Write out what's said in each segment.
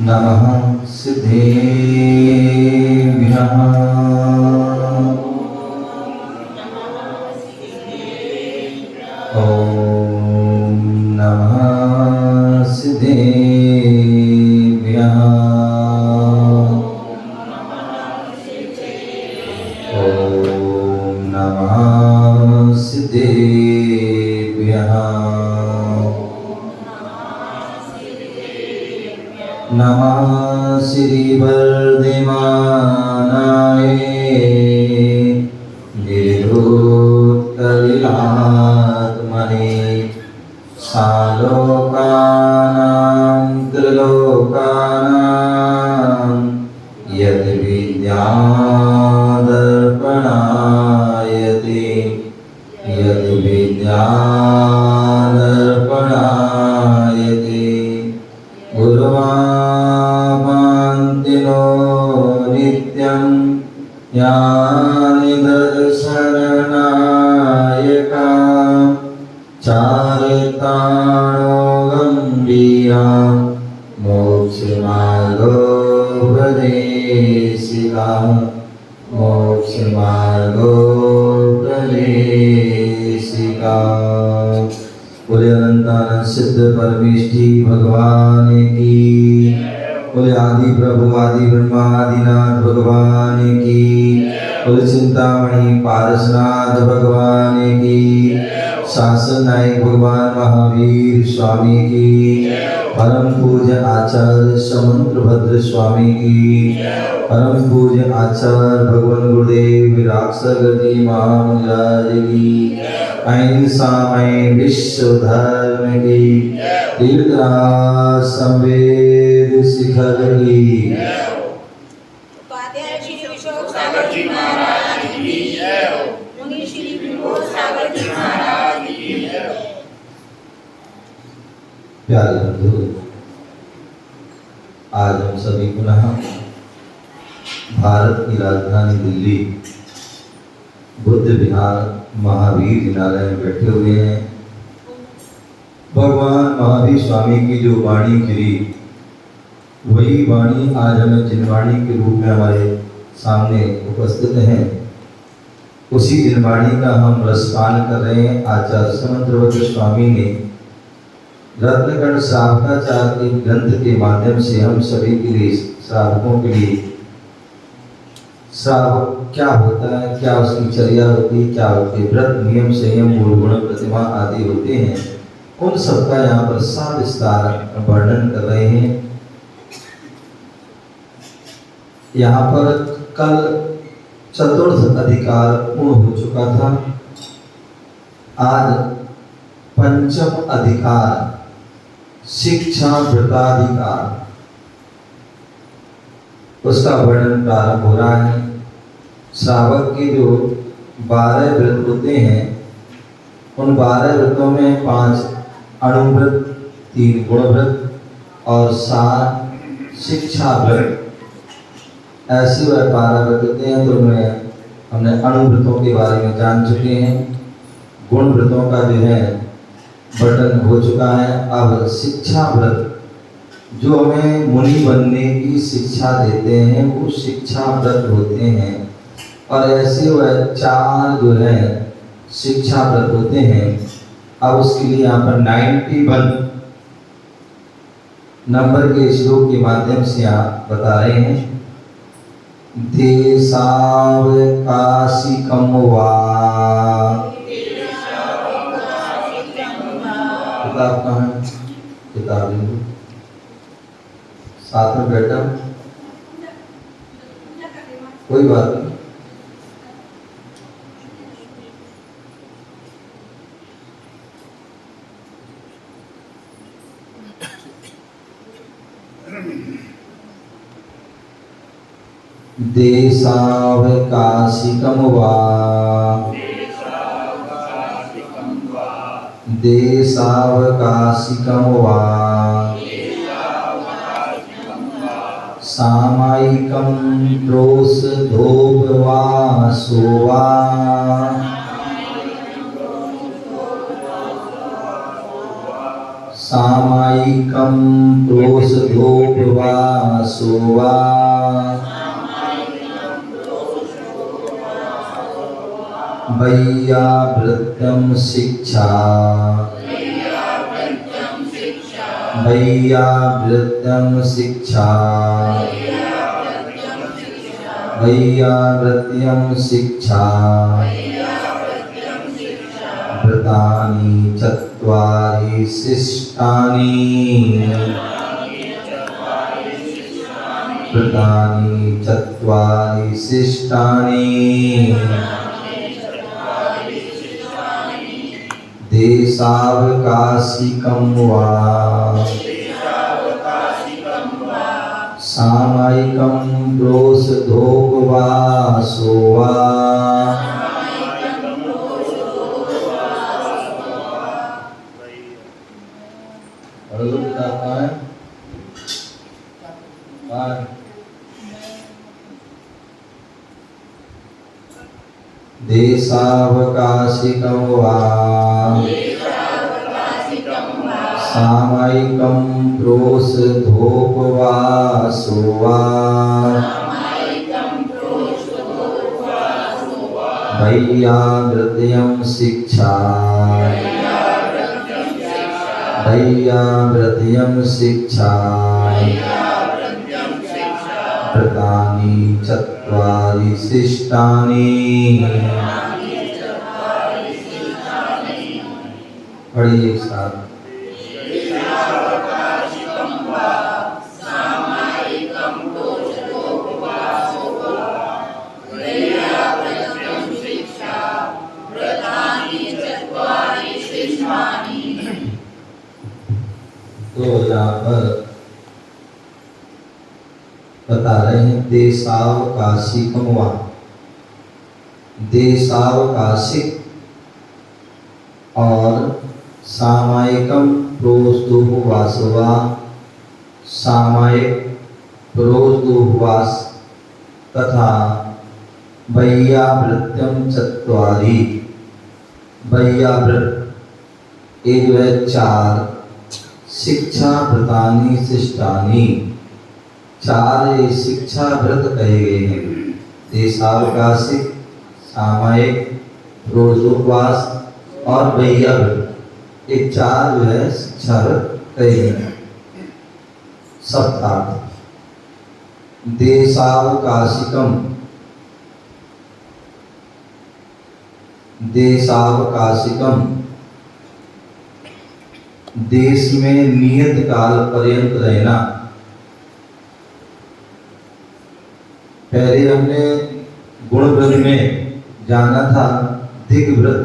नमः सिद्धेभ्यः ॐ नमः सिद्धेभ्यः ॐ नमः सिद्धेभ्यः नमः श्री वर्धमानाय गिरिधूतकलिलात्मने सालोकानां त्रिलोकानां यद्विद्यादर्पणायते यद्विद्यादर्पणायते गुरुवामान्तिनो नित्यं यानि दर्शननायका चारिताणो गम्भीरा मोक्षमार्गोपदेशिका मोक्षमार्गोपदेशिका। बोले अनंतानंद सिद्ध परमेष्ठी भगवान की, बोले आदि प्रभु आदि ब्रह्मा आदिनाथ भगवान की, बोले चिंतामणि पारसनाथ भगवान की, शासन नायक भगवान महावीर स्वामी की, परम पूज्य आचार्य समंत्रभद्र स्वामी की, परम पूज्य आचार्य भगवान गुरुदेव विरासगति महाराज की, अहिंसामय विश्व धर्म की, तीर्थराज संवेद शिखर की, प्यारे बंधु, आज हम सभी पुनः भारत की राजधानी दिल्ली बुद्ध विहार महावीर जिनालय में बैठे हुए हैं। भगवान महावीर स्वामी की जो वाणी गिरी, वही वाणी आज हमें जिनवाणी के रूप में हमारे सामने उपस्थित है। उसी जिनवाणी का हम रसपान कर रहे हैं। आचार्य समंत्रभद्र स्वामी ने रत्नगण श्रावकाचार के ग्रंथ के माध्यम से हम सभी के लिए, श्रावकों के लिए, श्रावक क्या होता है, क्या उसकी चर्या होती है, क्या होती है, व्रत नियम संयम मूल गुण प्रतिमा आदि होते हैं, उन सबका यहाँ पर सविस्तार वर्णन कर रहे हैं। यहाँ पर कल चतुर्थ अधिकार पूर्ण हो चुका था। आज पंचम अधिकार शिक्षा व्रताधिकार, उसका वर्णन प्रारंभ हो रहा है। श्रावक के जो 12 व्रत होते हैं, उन 12 व्रतों में 5 अणुव्रत, 3 गुणव्रत और 7 शिक्षा व्रत, ऐसे वह 12 व्रत होते हैं। तो उनमें हमने अणुव्रतों के बारे में जान चुके हैं। गुण व्रतों का जो है वर्णन हो चुका है। अब शिक्षा व्रत जो हमें मुनि बनने की शिक्षा देते हैं, वो शिक्षा व्रत होते हैं। और ऐसे वह 4 जो है शिक्षा व्रत होते हैं। अब उसके लिए यहाँ पर 91 नंबर के श्लोक के माध्यम से आप बता रहे हैं। देशावकाशिकं वा, किताब कहाँ है? किताब साथ में बैठा, कोई बात नहीं। देशावकाशिकं वा, देशावकाशिकं वा, सामायिकं प्रोषधोपवासो वा, सामायिकं प्रोषधोपवासो वा वैयावृत्यं शिक्षा वैयावृत्यं शिक्षा वैयावृत्यं शिक्षा व्रतानि चत्वारि शिष्टानि व्रतानि चत्वारि शिष्टानि देशावकाशिकं वा सामायिकं प्रोषधोपवासो वा देशावकाशिकं वा सामायिकं प्रोषधोपवासो वा वैयावृत्यं शिक्षा वैयावृत्यं शिक्षा व्रतानि चत्वारि शिष्टानि पढ़िए एक साथ तो यहाँ पर बता रहे हैं देशावकाशिकम वा देशावकाशिक और सामायिकम प्रोषधोपवास वा सामायिक प्रोषधोपवास तथा वैयावृत्यम चत्वारि वैयावृत ये जो है चार शिक्षा व्रतानि शिष्टानि चार ये शिक्षा व्रत कहे गए हैं देशावकाशिक सामायिक प्रोषधोपवास और वैयावृत ये चार जो है शिक्षा व्रत कहे गए हैं। सप्ताह देशावकाशिकम देशावकाशिकम देश में नियत काल पर्यंत रहना। पहले हमने गुण व्रत में जाना था दिग व्रत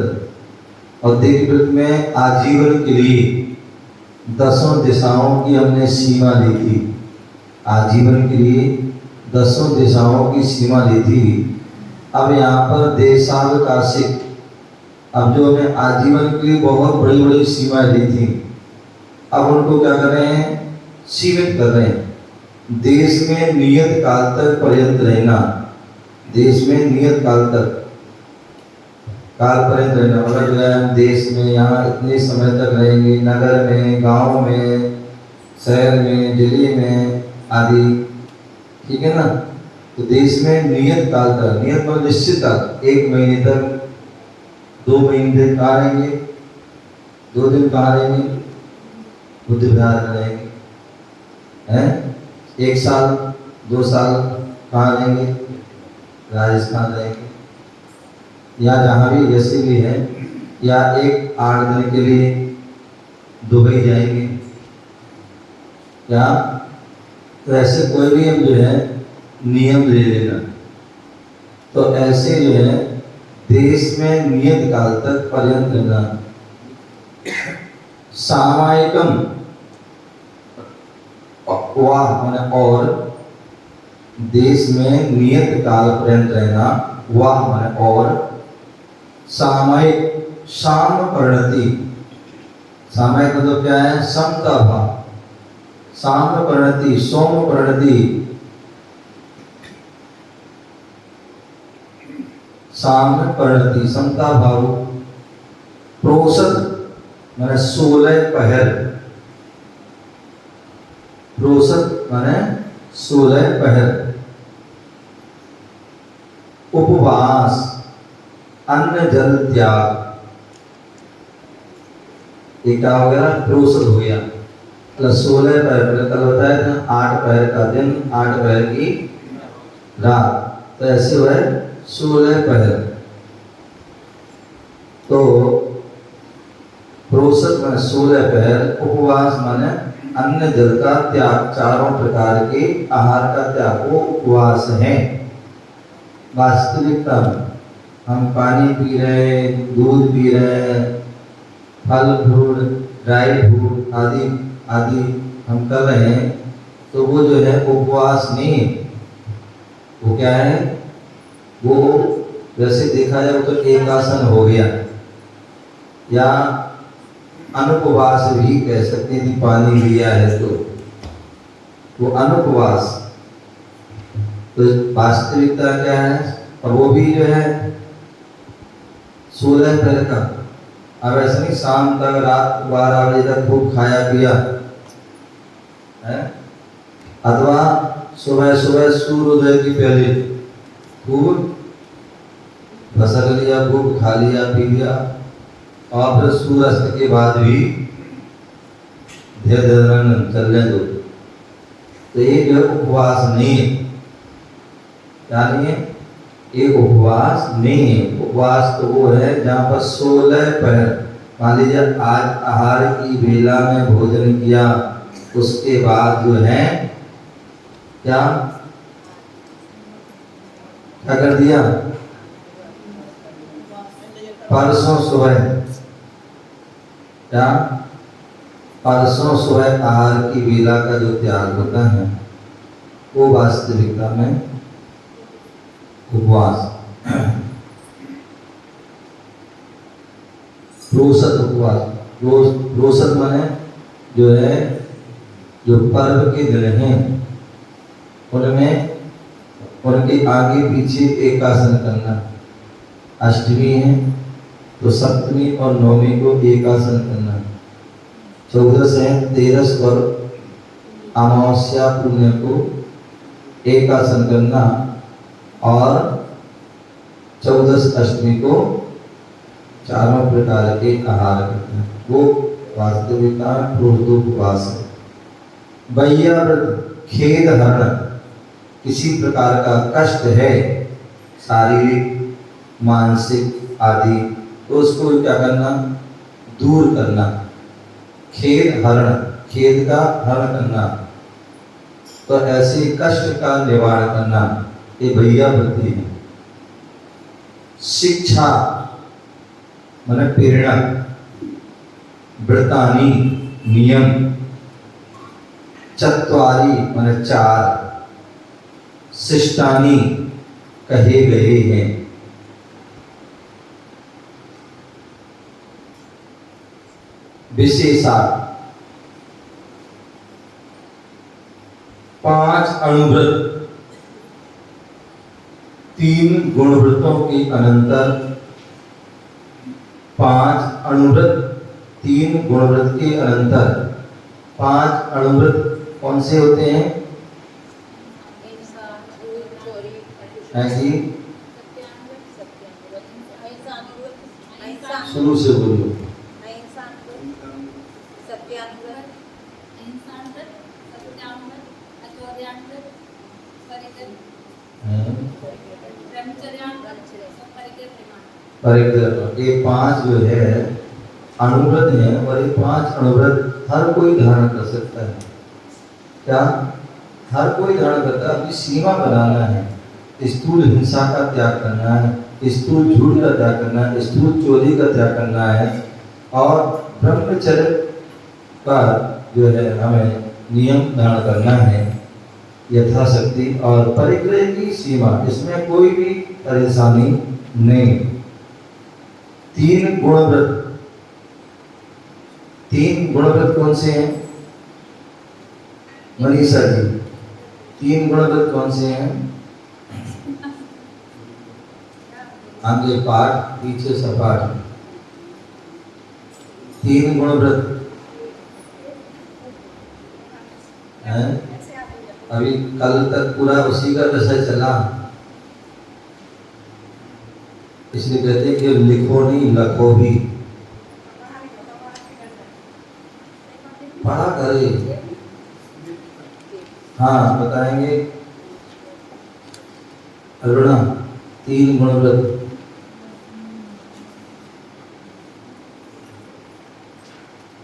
और दिग व्रत में आजीवन के लिए 10 दिशाओं की हमने सीमा ली थी। आजीवन के लिए 10 दिशाओं की सीमा ली थी। अब यहाँ पर देशावकाशिक अब जो हमें आजीवन के लिए बहुत बड़ी बड़ी सीमाएं दी थी अब उनको क्या कर रहे हैं सीमित कर रहे हैं। देश में नियत काल तक पर्यंत रहना देश में नियत काल तक काल पर्यंत रहना मतलब जो है हम देश में यहाँ इतने समय तक रहेंगे नगर में गांव में शहर में जिले में आदि ठीक है ना। तो देश में नियत काल तक नियत मतलब निश्चित काल 1 महीने तक 2 महीने कहाँ रहेंगे 2 दिन कहाँ रहेंगे बुद्ध विहार में रहेंगे हैं 1 साल 2 साल कहाँ रहेंगे राजस्थान रहेंगे या जहाँ भी जैसे भी है या 8 दिन के लिए दुबई जाएंगे या तो ऐसे कोई भी हम जो है नियम ले लेना। तो ऐसे जो है देश में नियत काल तक पर्यंत रहना। सामायिकम और देश में नियत काल पर्यंत रहना वाह और सामायिक साम परिणति सामायिक मतलब क्या है समता भाव साम परिणति सोम परिणति साम्य परिणति समता भाव प्रोषद मैंने 16 पहर प्रोसत माने 16 पहर। उपवास, अन्न जल त्याग, एक क्या हो गया, प्रोसत हो गया। प्लस 16 पहर, कल बताया था 8 पहर का दिन, 8 पहर की रात, तो ऐसे हुआ 16 पहर। तो प्रोसत माने 16 पहर, उपवास माने अन्न जल का त्याग, चारों प्रकार के आहार का त्याग, वो उपवास है। वास्तविकता में हम पानी पी रहे, दूध पी रहे, फल फ्रूट, ड्राई फ्रूट आदि आदि हम कर रहे हैं, तो वो जो है उपवास नहीं है। वो क्या है, वो वैसे देखा जाए तो एक आसन हो गया, या अनुपवास भी कह सकते हैं। पानी लिया है तो वो अनुपवास। तो वास्तविकता क्या है, और वो भी जो है 16 पहर का। अब ऐसा नहीं शाम तक, रात 12 बजे तक खूब खाया पिया है, अथवा सुबह सुबह सूर्योदय की पहले खूब भसक लिया, खूब खा लिया पी लिया, और फिर सूर्यास्त के बाद भी धीरे धीरे चलने दो, तो ये जो उपवास नहीं है। क्या नहीं है, ये उपवास नहीं है। उपवास तो वो है जहाँ पर 16 पहर, मान लीजिए आज आहार की बेला में भोजन किया, उसके बाद जो है क्या क्या कर दिया, परसों सुबह, क्या परसों सुबह आहार की बेला का जो त्याग होता है, वो वास्तविकता में उपवास। प्रोसत उपवास, प्रोसत माने जो है, जो पर्व के दिन हैं उनमें उनके आगे पीछे एक आसन करना। अष्टमी है तो सप्तमी और नवमी को एक आसन करना, 14 है 13 और अमावस्या पुण्य को एक आसन करना, और 14 अष्टमी को चारों प्रकार के आहार करना, वो वास्तविकता प्रोद्योपवास है। बैया व्रत, खेद हरण, किसी प्रकार का कष्ट है शारीरिक मानसिक आदि, तो उसको क्या करना, दूर करना। खेद हरण, खेद का हरण करना, तो ऐसे कष्ट का निवारण करना, ये भैया वृत्ति है। शिक्षा माने प्रेरणा, व्रतानी नियम, चत्वारी माने 4, शिष्टानी कहे गए हैं। विशेषा 5 अणुव्रत, 3 गुणव्रतों के अनंतर, 5 अणुव्रत, 3 गुणव्रत के अनंतर। 5 अणुव्रत कौन से होते हैं? शुरू से बोलो। परिग्रह, ये 5 जो है अणुव्रत है, और ये 5 अणुव्रत हर कोई धारण कर सकता है। क्या हर कोई धारण करता है? अपनी सीमा बनाना है, स्थूल हिंसा का त्याग करना है, स्थूल झूठ का त्याग करना है, स्थूल चोरी का त्याग करना है, और ब्रह्मचर्य का जो है हमें नियम धारण करना है यथाशक्ति, और परिग्रह की सीमा, इसमें कोई भी परेशानी नहीं। 3 गुणव्रत, 3 गुणव्रत कौन से हैं मनीषा जी? 3 गुणव्रत कौन से हैं? आगे पाठ पीछे सपाट। 3 गुणव्रत हैं? अभी कल तक पूरा उसी का विषय चला, इसलिए कहते हैं कि लिखो नहीं लखो भी, पढ़ा करे। हाँ बताएंगे अरुणा, 3 गुणव्रत।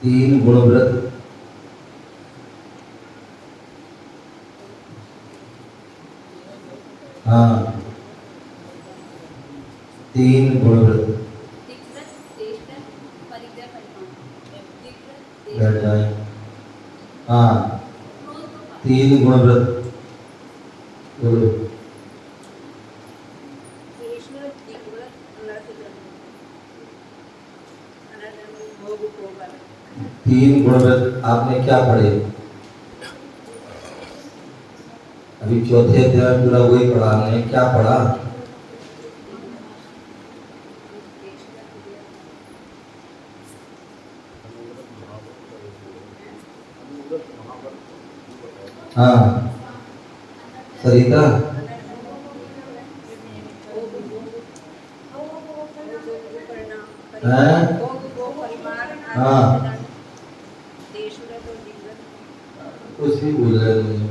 3 गुणव्रत। हाँ 3 गुणव्रत। बैठ जाए। हाँ 3 गुणव्रत बोलो। 3 गुणव्रत आपने क्या पढ़े? अभी चौथे अध्याय पूरा वही पढ़ा, हमने क्या पढ़ा? हाँ सरिता, हाँ कुछ भी भूल रहे नहीं।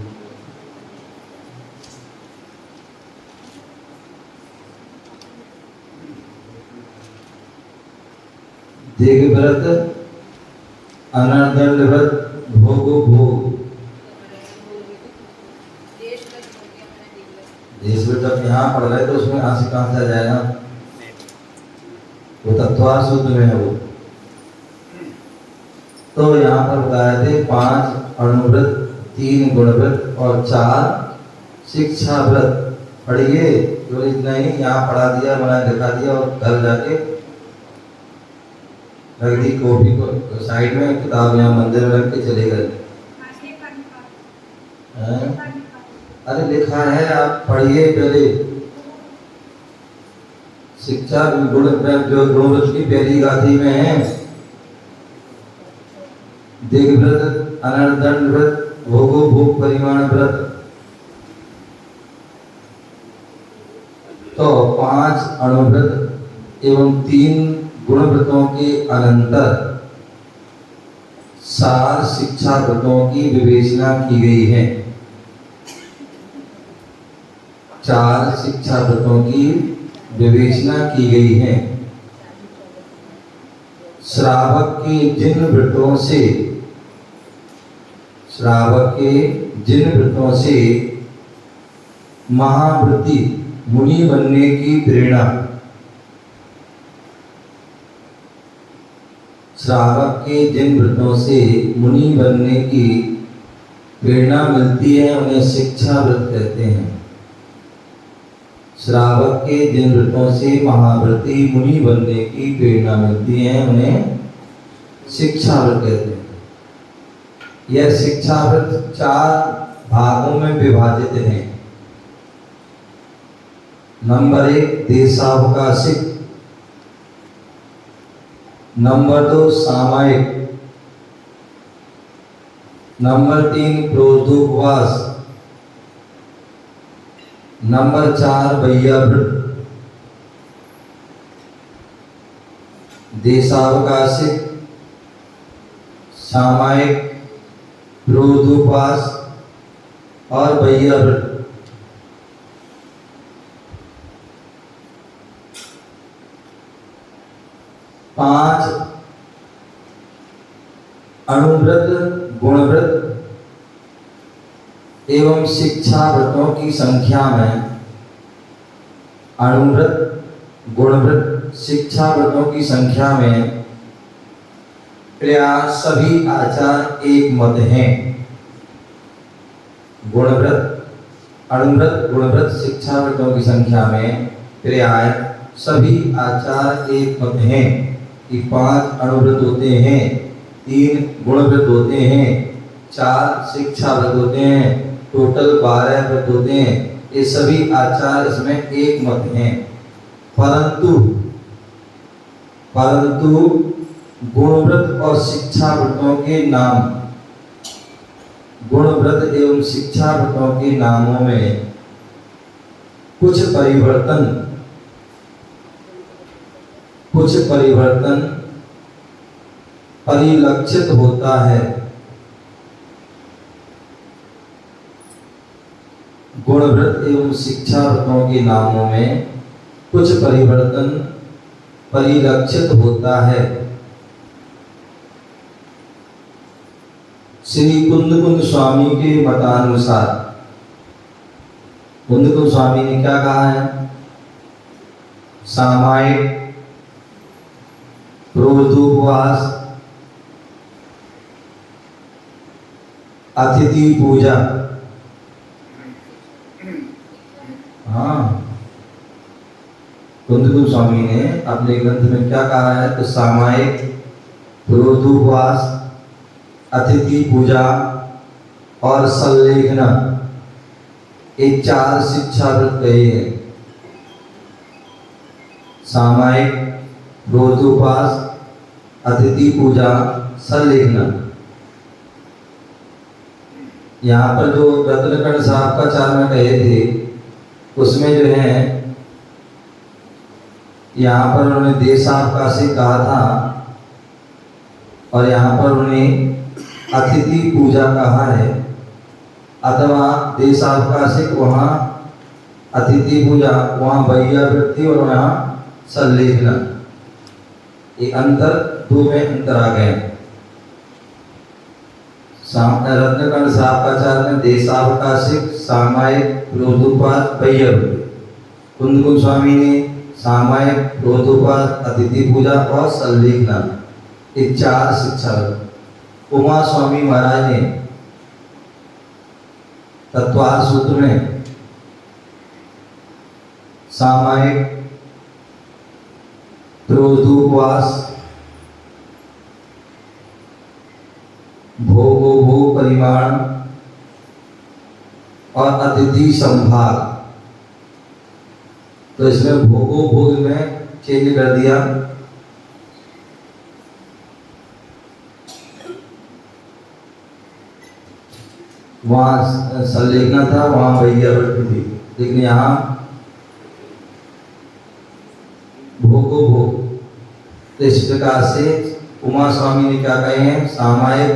देख व्रत, अनर्दंड व्रत, भोग भोग। देश में जब यहाँ पढ़ रहे तो उसमें यहाँ से कहाँ से आ जाएगा? वो तत्वार सूत्र में है वो। तो यहाँ पर बताए थे 5 अणुव्रत, 3 गुणव्रत और 4 शिक्षा व्रत। पढ़िए तो इतना ही यहाँ पढ़ा दिया, बना दिखा दिया और घर जाके रख दी कॉपी को साइड में, किताब यहाँ मंदिर में रख के चले गए। अरे लिखा है, आप पढ़िए पहले। शिक्षा गुण जो गुणव्रत की पहली गाथी में है, देख व्रत, अनर्दंड व्रत, भोगो भोग परिमाण व्रत। तो 5 अणुव्रत एवं 3 गुणव्रतों के अनंतर 4 शिक्षा व्रतों की विवेचना की गई है। 4 शिक्षा व्रतों की विवेचना की गई है। श्रावक के जिन व्रतों से, श्रावक के जिन व्रतों से महाव्रती मुनि बनने की प्रेरणा, श्रावक के जिन व्रतों से मुनि बनने की प्रेरणा मिलती है उन्हें शिक्षा व्रत कहते हैं। श्रावक के जिन व्रतों से महाव्रती मुनि बनने की प्रेरणा मिलती है उन्हें शिक्षा व्रत कहते हैं। यह शिक्षा व्रत 4 भागों में विभाजित है। नंबर 1 देशावकाशिक, नंबर 2 सामायिक, नंबर 3 प्रोद्योपवास, नंबर 4 वैयावृत। देशावकाशिक, सामायिक, प्रोद्योपवास और वैयावृत। पांच अणुव्रत, गुणव्रत एवं शिक्षा व्रतों की संख्या में, अणुव्रत, गुणव्रत, शिक्षा व्रतों की संख्या में प्राय सभी आचार एक मत हैं। गुणव्रत, अणुव्रत, गुणव्रत, शिक्षा व्रतों की संख्या में प्राय सभी आचार एक मत हैं कि 5 अणुव्रत होते हैं, 3 गुणव्रत होते हैं, 4 शिक्षा व्रत होते हैं, टोटल 12 व्रत होते हैं। ये सभी आचार इसमें एक मत हैं। परंतु गुणव्रत और शिक्षा व्रतों के नाम गुणव्रत एवं शिक्षा व्रतों के नामों में कुछ परिवर्तन परिलक्षित होता है। गुणव्रत एवं शिक्षा व्रतों के नामों में कुछ परिवर्तन परिलक्षित होता है। श्री कुंद स्वामी के मतानुसार, कुंद स्वामी ने क्या कहा है? सामायिक, रोजोपवास, अतिथि पूजा। हाँ, कुंद स्वामी ने अपने ग्रंथ में क्या कहा है? तो सामायिक, रोजोपवास, अतिथि पूजा और संलेखना, ये 4 शिक्षा व्रत कहे हैं। सामायिक, रोजोपवास, अतिथि पूजा, संलेखना। यहाँ पर जो रत्नकण साहब का 4 में कहे थे, उसमें जो है यहाँ पर उन्होंने देशावकाशी कहा था और यहाँ पर उन्हें अतिथि पूजा कहा है, अथवा देशावकाशिक वहाँ अतिथि पूजा, वहाँ वैयावृत्ति और वहाँ संलेखना। ये अंतर, 2 में अंतर आ गए। रत्नकण साहब का 4 में देशावकाशिक, सामायिक, रोजोपवास, वैयावृत्ति। कुंद स्वामी ने सामायिक, रोजोपवास, अतिथि पूजा और संलेखना, ये 4 शिक्षा। उमा स्वामी महाराज ने तत्वार सूत्र में सामायिक, रोजोपवास, भोग परिमाण और अतिथि संभाग, तो इसमें भोग में चेंज कर दिया। वहां संलेखना था, वहां वैयावृत्ति थी, लेकिन यहाँ भोग। तो इस प्रकार से उमा स्वामी ने क्या कहे हैं? सामायिक,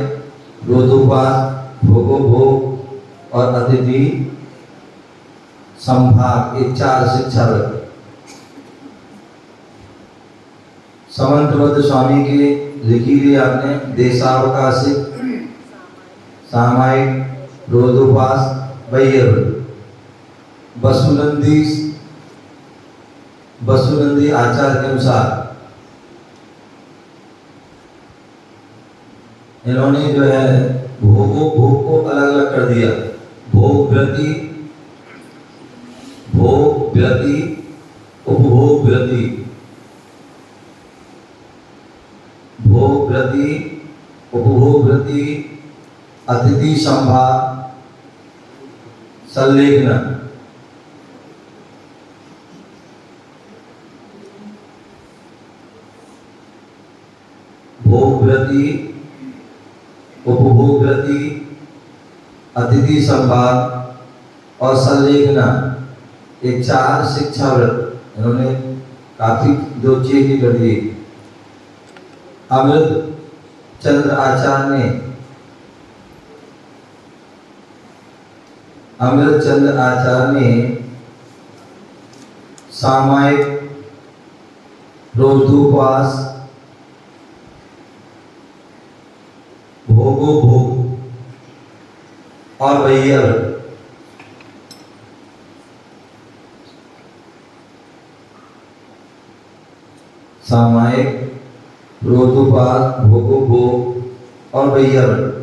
रोजोपवास, भोग और अतिथि संभाग, ये 4 शिक्षा व्रत। समंतबद्ध स्वामी के लिखी हुई आपने देशावकाशिक, सामायिक, रोजोपवास, वैयावृत्ति। वसुनंदी आचार्य के अनुसार इन्होंने जो है भोग को अलग अलग कर दिया। भोग व्रति, उपभोग व्रति, भोग व्रति, उपभोग व्रति, अतिथि संभाग, संलेखना। भोग व्रति, उपभोग व्रति, अतिथि संभाग और संलेखना, ये 4 शिक्षा व्रत इन्होंने काफी 2 चेंज कर दिए। अमृत चंद्र आचार्य ने सामायिक, रोजोपवास, भोग और वैयावृत्ति, सामायिक, रोजोपवास, भोग और वैयावृत्ति,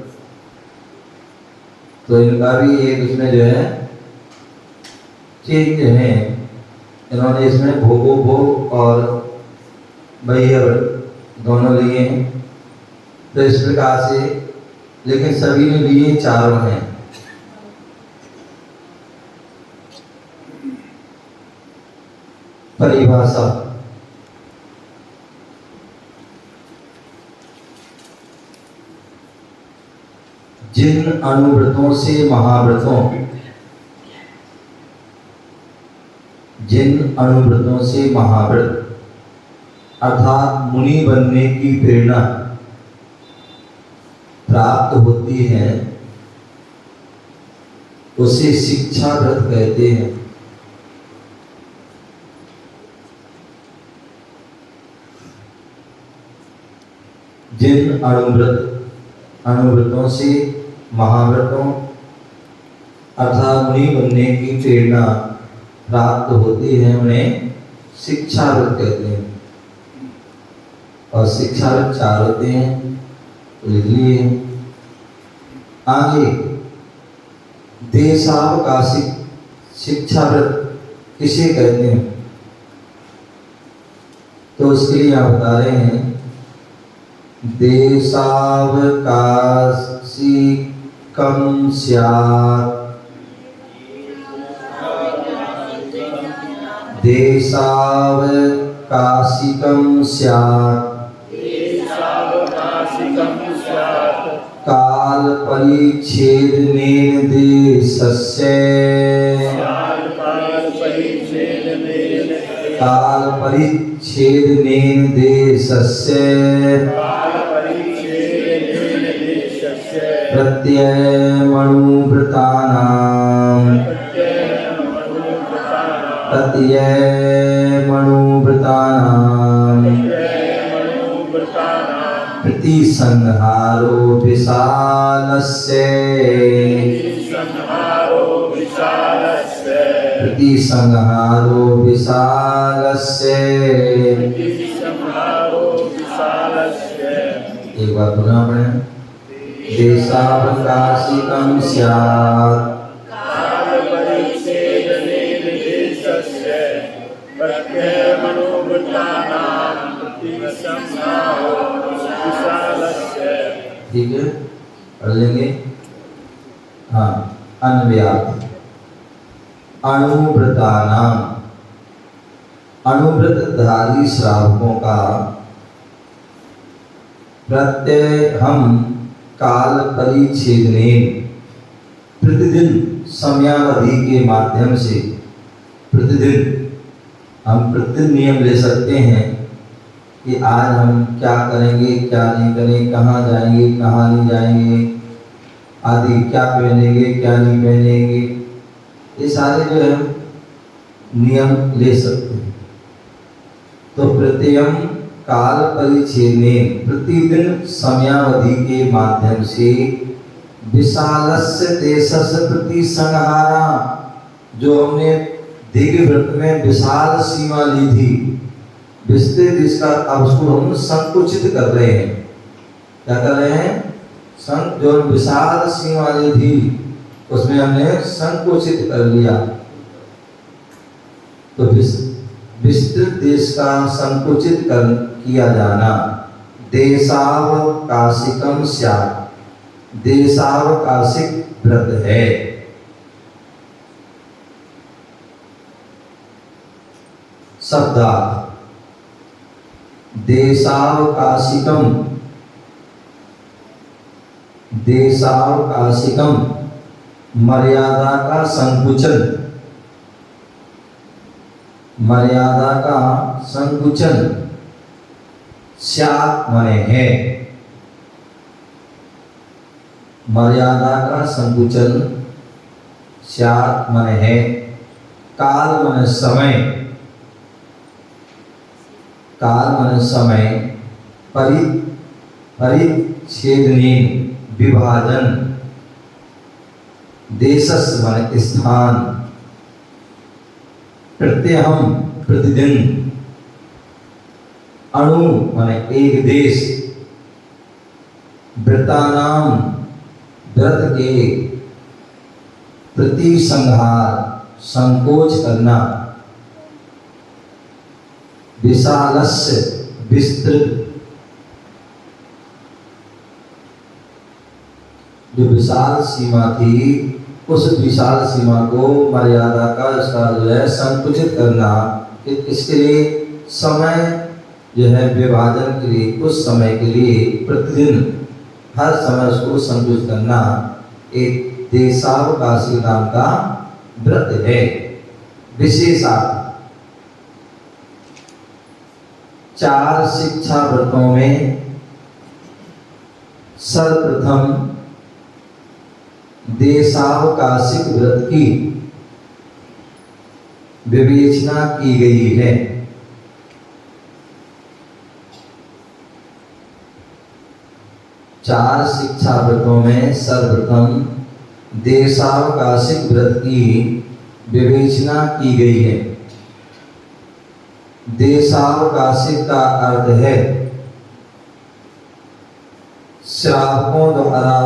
तो इनका भी एक इसमें जो है चेंज है। इन्होंने इसमें भोग और वैयावृत्ति दोनों लिए हैं। तो इस प्रकार से, लेकिन सभी ने लिए 4 हैं। परिभाषा। जिन अनुव्रतों से महाव्रतों, जिन अनुव्रतों से महाव्रत अर्थात मुनि बनने की प्रेरणा प्राप्त होती है उसे शिक्षा व्रत कहते हैं। जिन अनुव्रतों से महाव्रतों अर्थात मुनि बनने की प्रेरणा प्राप्त होती है उन्हें शिक्षा व्रत कहते हैं। और शिक्षा व्रत 4 होते हैं, तो लिख लिए। आगे देशावकाशिक शिक्षा व्रत किसे कहते हैं, तो उसके लिए आप बता रहे हैं देशावकाशिकं स्यात्, देशावकाशिकं स्यात् काल परिच्छेदेन देशस्य, काल परिच्छेदेन देशस्य प्रत्ययमनुव्रतानां, प्रत्ययमनुव्रतानां प्रतिसंहारो विशालस्य, प्रतिसंहारो विशालस्य। एक बार पुनः पढ़ें। देशावकाशिकं स्यात्, ठीक है, पढ़ लेंगे। हाँ, अन्व्याप्त अनुव्रतानां, अनुव्रतधारी श्रावकों का प्रत्यय हम काल परिच्छेदेन प्रतिदिन समयावधि के माध्यम से, प्रतिदिन हम प्रतिदिन नियम ले सकते हैं कि आज हम क्या करेंगे, क्या नहीं करेंगे, कहाँ जाएंगे, कहाँ नहीं जाएंगे आदि, क्या पहनेंगे, क्या नहीं पहनेंगे, ये सारे जो है नियम ले सकते हैं। तो प्रत्ययम काल परिच्छेदेन प्रतिदिन समयावधि के माध्यम से विशालस्य देशस्य प्रतिसंहारा, जो हमने दीर्घ व्रत में विशाल सीमा ली थी, विस्तृत इसका अब उसको हम संकुचित कर रहे हैं। क्या कर रहे हैं? जो विशाल सीमा ली थी उसमें हमने संकुचित कर लिया। तो विस्तृत देश का संकुचित किया जाना देशावकाशिकं स्यात्, देशावकाशिक व्रत है। शब्दार्थ देशावकाशिकं, देशावकाशिकं मर्यादा का संकुचन, मर्यादा का संकुचन स्यात् माने है, मर्यादा का संकुचन स्यात् माने है। काल माने समय, काल माने समय, परिच्छेदेन विभाजन, देशस माने स्थान, प्रत्ययम प्रतिदिन, अणु माने एक देश, व्रतानाम व्रत के, प्रतिसंहार संकोच करना, विशालस्य विस्तृत, जो विशाल सीमा थी उस विशाल सीमा को मर्यादा का इसका जो है संकुचित करना, इसके लिए समय जो है विभाजन के लिए कुछ समय के लिए प्रतिदिन हर समय उसको संतुष्ट करना एक देशावकाशी नाम का व्रत है। विशेषार्थ 4 शिक्षा व्रतों में सर्वप्रथम देशावकाशिक व्रत की विवेचना की गई है। चार शिक्षा व्रतों में सर्वप्रथम देशावकाशिक व्रत की विवेचना की गई है। देशावकाशिक का अर्थ है श्रावकों द्वारा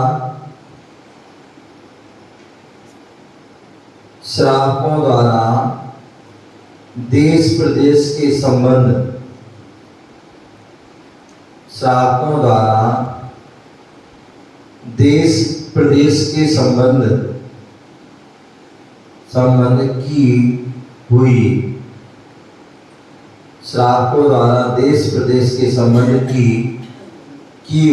देश प्रदेश के संबंध, श्रावकों द्वारा देश प्रदेश के संबंध की हुई, श्रावकों द्वारा देश प्रदेश के संबंध की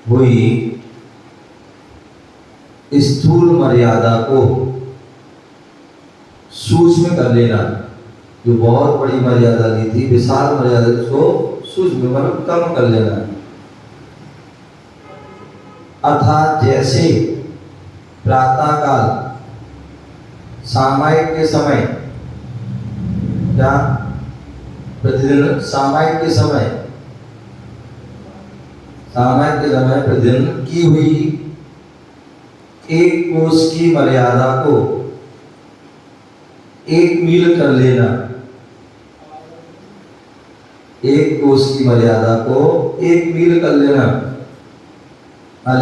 हुई स्थूल मर्यादा को सूक्ष्म कर लेना। जो बहुत बड़ी मर्यादा दी थी, विशाल मर्यादा, उसको सूक्ष्म मतलब कम कर लेना। अर्थात जैसे प्रातःकाल सामायिक के समय, क्या प्रतिदिन सामायिक के समय प्रतिदिन की हुई एक कोष की मर्यादा को 1 मील कर लेना। एक कोष की मर्यादा को 1 मील कर लेना। आज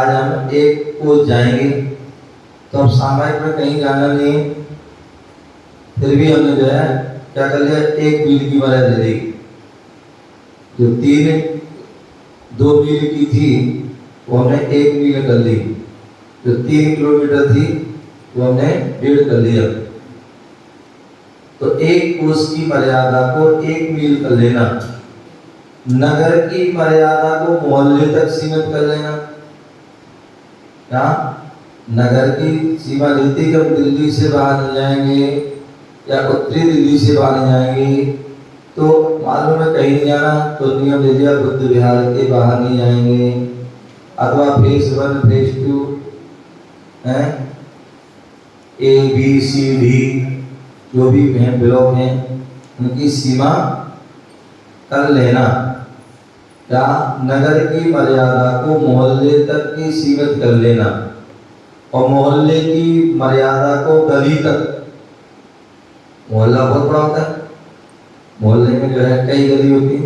हम 1 कोष जाएंगे तो अब सामायिक में कहीं जाना नहीं है, फिर भी हमने जो है क्या कर लिया, 1 मील की मर्यादा दे दी। जो 2 मील की थी वो हमने 1 मील कर ली। जो 3 किलोमीटर थी वो हमने 1.5 कर लिया। तो 1 कोष की मर्यादा को 1 मील कर लेना। नगर की मर्यादा को मोहल्ले तक सीमित कर लेना। क्या नगर की सीमा नीति कि हम दिल्ली से बाहर नहीं जाएंगे या उत्तरी दिल्ली से बाहर नहीं जाएंगे, तो मालूम है कहीं नहीं जाना तो नियम ले लिया बुद्ध विहार के बाहर नहीं जाएंगे, अथवा फेज 1 फेज 2 है, ABCD जो भी ब्लॉक हैं उनकी सीमा कर लेना। या नगर की मर्यादा को मोहल्ले तक की सीमित कर लेना और मोहल्ले की मर्यादा को गली तक। मोहल्ला बहुत बड़ा होता है, मोहल्ले में जो है कई गली होती है,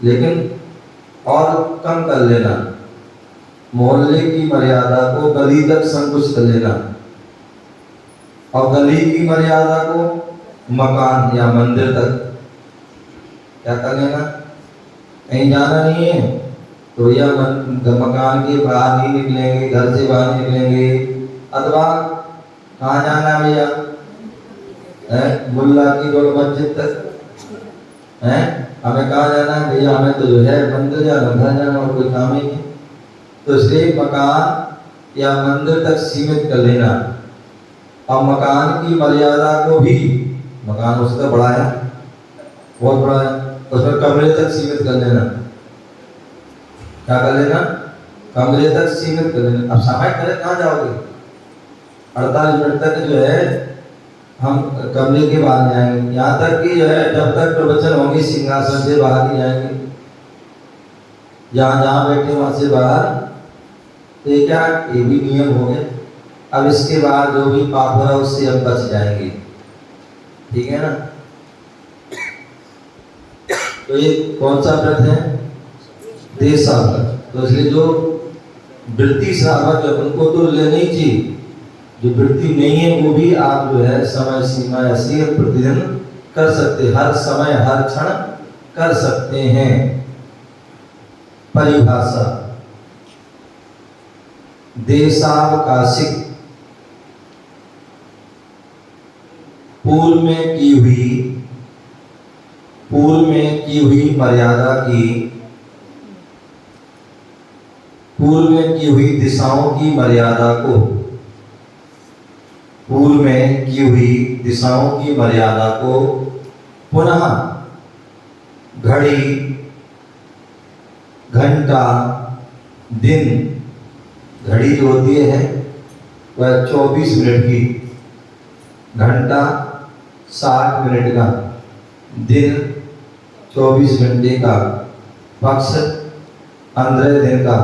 लेकिन और कम कर लेना। मोहल्ले की मर्यादा को गली तक संकुचित कर लेना और गली की मर्यादा को मकान या मंदिर तक क्या कर लेना। कहीं जाना नहीं है तो या मकान के बाहर नहीं निकलेंगे, घर से बाहर निकलेंगे, अथवा कहाँ जाना भैया, मुल्ला की रोड मस्जिद तक है, हमें कहाँ जाना है भैया, हमें तो जो है मंदिर जाना, घर जाना और कोई काम ही नहीं। तो इसलिए मकान या मंदिर तक सीमित कर लेना और मकान की मर्यादा को भी, मकान उसका बड़ा है, बहुत बड़ा है, उसमें कमरे तक सीमित कर लेना। क्या कर लेना, कमरे तक सीमित कर लेना। अब सामायिक कमरे कहाँ जाओगे, 48 मिनट तक जो है हम कमरे के बाहर जाएंगे, यहाँ तक कि जो है जब तक प्रवचन होंगे सिंहासन से बाहर नहीं जाएंगे, जहाँ बैठे वहां से बाहर। तो ये क्या, ये भी नियम हो गया। अब इसके बाद जो भी पाप हो रहा है उससे हम बच जाएंगे, ठीक है ना। तो ये कौन सा व्रत है, देशाव्रत। तो इसलिए जो वृत्ति श्रावक है उनको तो लेना ही चाहिए, जो वृत्ति नहीं है वो भी आप जो है समय सीमा ऐसी प्रतिदिन कर सकते, हर समय हर क्षण कर सकते हैं। परिभाषा, देशावकाशिक पूर्व में की हुई मर्यादा की पूर्व में की हुई दिशाओं की मर्यादा को, पूर्व में की हुई दिशाओं की मर्यादा को पुनः घड़ी, घंटा, दिन, घड़ी जो होती है वह 24 मिनट की, घंटा 60 मिनट का, दिन 24 घंटे का, पक्ष 15 दिन का,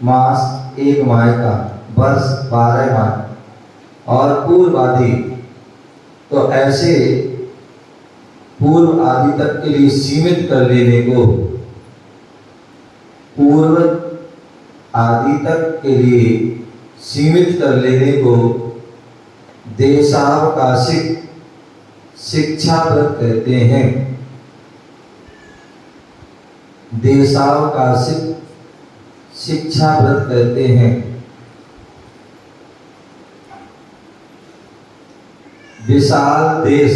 मास 1 माह का, वर्ष 12 माह और पूर्व आदि। तो ऐसे पूर्व आदि तक के लिए सीमित कर लेने को, पूर्व आदि तक के लिए सीमित कर लेने को देशावकाशिक शिक्षा व्रत कहते हैं। देशावकाशिक शिक्षा व्रत कहते हैं। विशाल देश,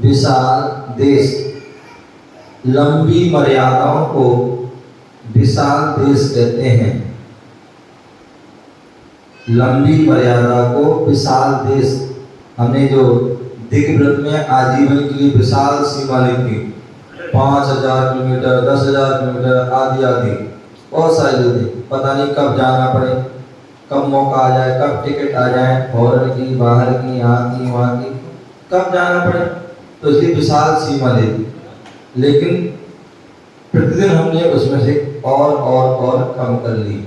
विशाल देश, लंबी मर्यादाओं को विशाल देश कहते हैं। लंबी मर्यादा को विशाल देश, हमने जो दिग्व्रत में आजीवन के लिए विशाल सीमा लिखी, 5000 किलोमीटर, 10,000 किलोमीटर आदि आदि, बहुत सारे लोग, पता नहीं कब जाना पड़े, कब मौका आ जाए, कब टिकट आ जाए, फॉरेन की, बाहर की, यहाँ की, वहाँ की, कब जाना पड़े, तो इसलिए विशाल सीमा ले दी। लेकिन प्रतिदिन हमने उसमें से और कम कर ली।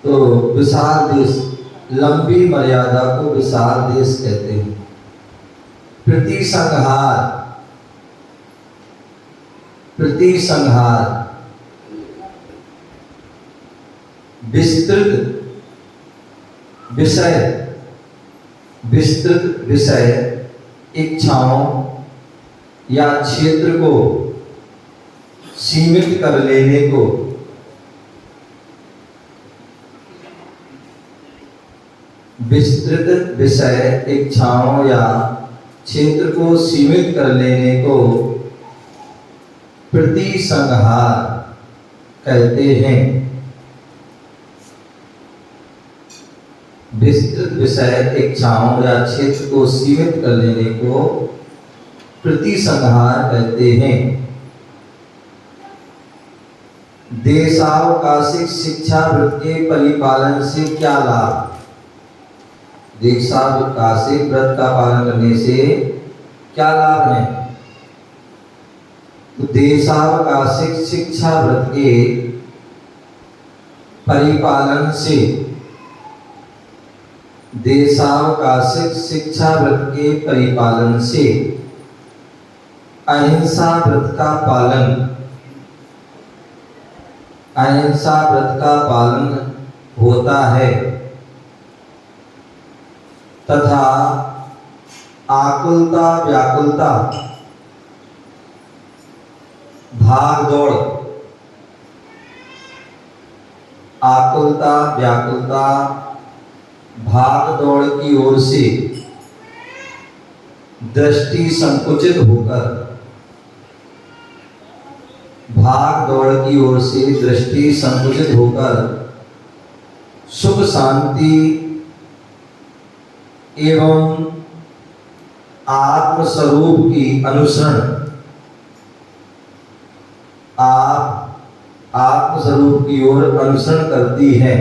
तो विशाल देश, लंबी मर्यादा को विशाल देश कहते हैं। प्रतिसंहार, प्रतिसंहार, विस्तृत विषय, विस्तृत विषय, इच्छाओं या क्षेत्र को सीमित कर लेने को विस्तृत विषय, इच्छाओं या क्षेत्र को सीमित कर लेने को प्रतिसंहार कहते हैं। विस्तृत विषय, इच्छाओं या क्षेत्र को सीमित कर लेने को प्रतिसंहार कहते हैं। देशावकाशिक शिक्षा व्रत के परिपालन से क्या लाभ? देशावकाशिक व्रत का पालन करने से क्या लाभ है? तो देशावकाशिक शिक्षा व्रत के परिपालन से, देशावकाशिक शिक्षा व्रत के परिपालन से अहिंसा व्रत का पालन, अहिंसा व्रत का पालन होता है तथा आकुलता, व्याकुलता, भाग दौड़, आकुलता, व्याकुलता, भाग दौड़ की ओर से दृष्टि संकुचित होकर, भाग दौड़ की ओर से दृष्टि संकुचित होकर सुख शांति एवं आत्मस्वरूप की अनुसरण, आप आत्मस्वरूप की ओर अनुसरण करती है,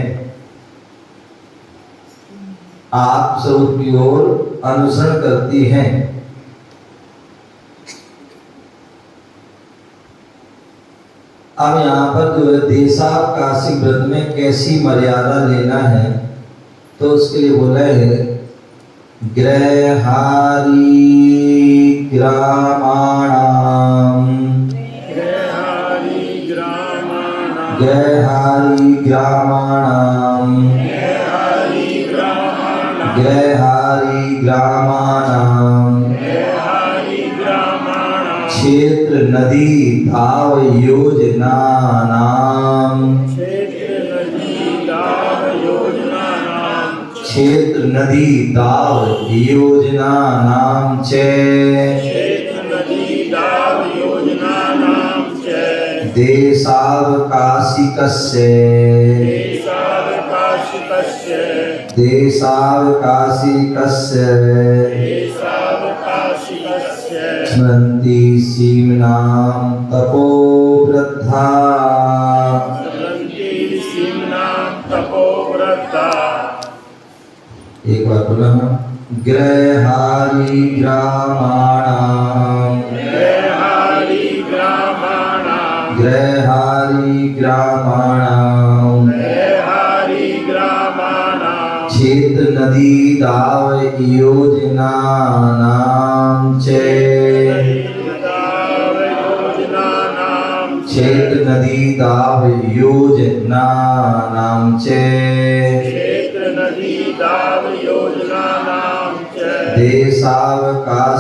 आत्मस्वरूप की ओर अनुसरण करती है। अब यहाँ पर जो है देशावकाशिक व्रत में कैसी मर्यादा लेना है, तो उसके लिए बोला है गृहारी ग्रामाणाम, गृहारी ग्रामाणाम, गृहारी ग्रामाणाम, गृहारी ग्रामाणाम, क्षेत्र नदी धाव योजना नाम, क्षेत्र नदी दाव योजना नाम च, क्षेत्र नदी दाव योजना नाम च। देशावकाशिकस्य स्मरन्ति सीम्नां तपोवृद्धा एक बार पुनः गृहारी ग्रामाणां क्षेत्र नदी दाव योजनानां च क्षेत्र नदी दाव योजनानां च देशावकाशिकस्य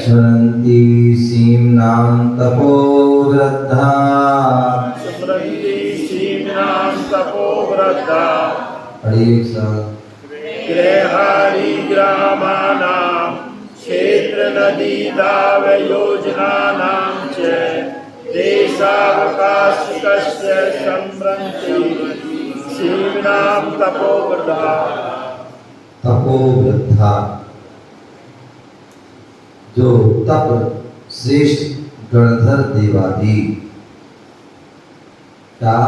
स्मरन्ति सीम्नां तपोवृद्धा एक साथ गृहारी ग्रामाणां क्षेत्र नदी दाव योजनानां च देशावकाशिकस्य स्मरन्ति सीम्नां तपोवृद्धा। तपोवृद्धा जो तप श्रेष्ठ गणधर देवादी क्या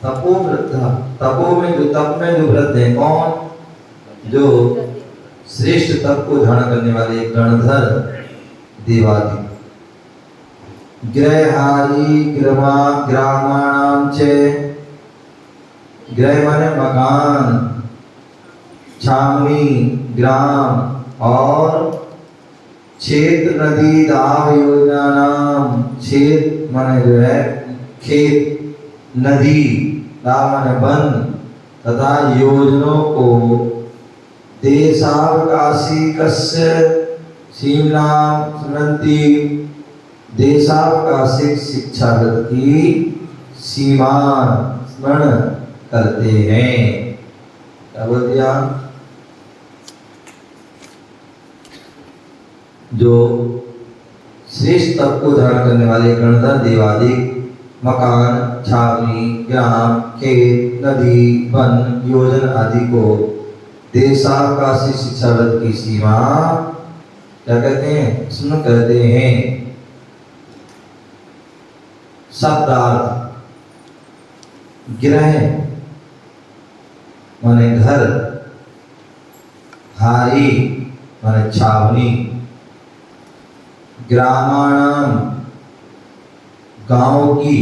तपोवृद्धा तपो में जो तप में जो वृद्ध है कौन जो श्रेष्ठ तप को धारण करने वाले गणधर देवादी गृहारी ग्रामाणां च गृह माने मकान छावनी ग्राम और क्षेत्र नदी दाव योजनानां क्षेत्र माने जो है खेत नदी दाव माने वन तथा योजनों को देशावकाशिकस्य सीम्नां स्मरन्ति देशावकाशिक शिक्षागत की सीमा स्मरण करते हैं। क्या बोल दिया जो श्रेष्ठ तप को धारण करने वाले गणधर देवादिक मकान छावनी ग्राम खेत नदी वन योजन आदि को देशावकाशी शिक्षागत की सीमा क्या कहते हैं स्मरण करते हैं। शब्दार्थ गृह माने घर हारी माने छावनी ग्रामाणाम गांव की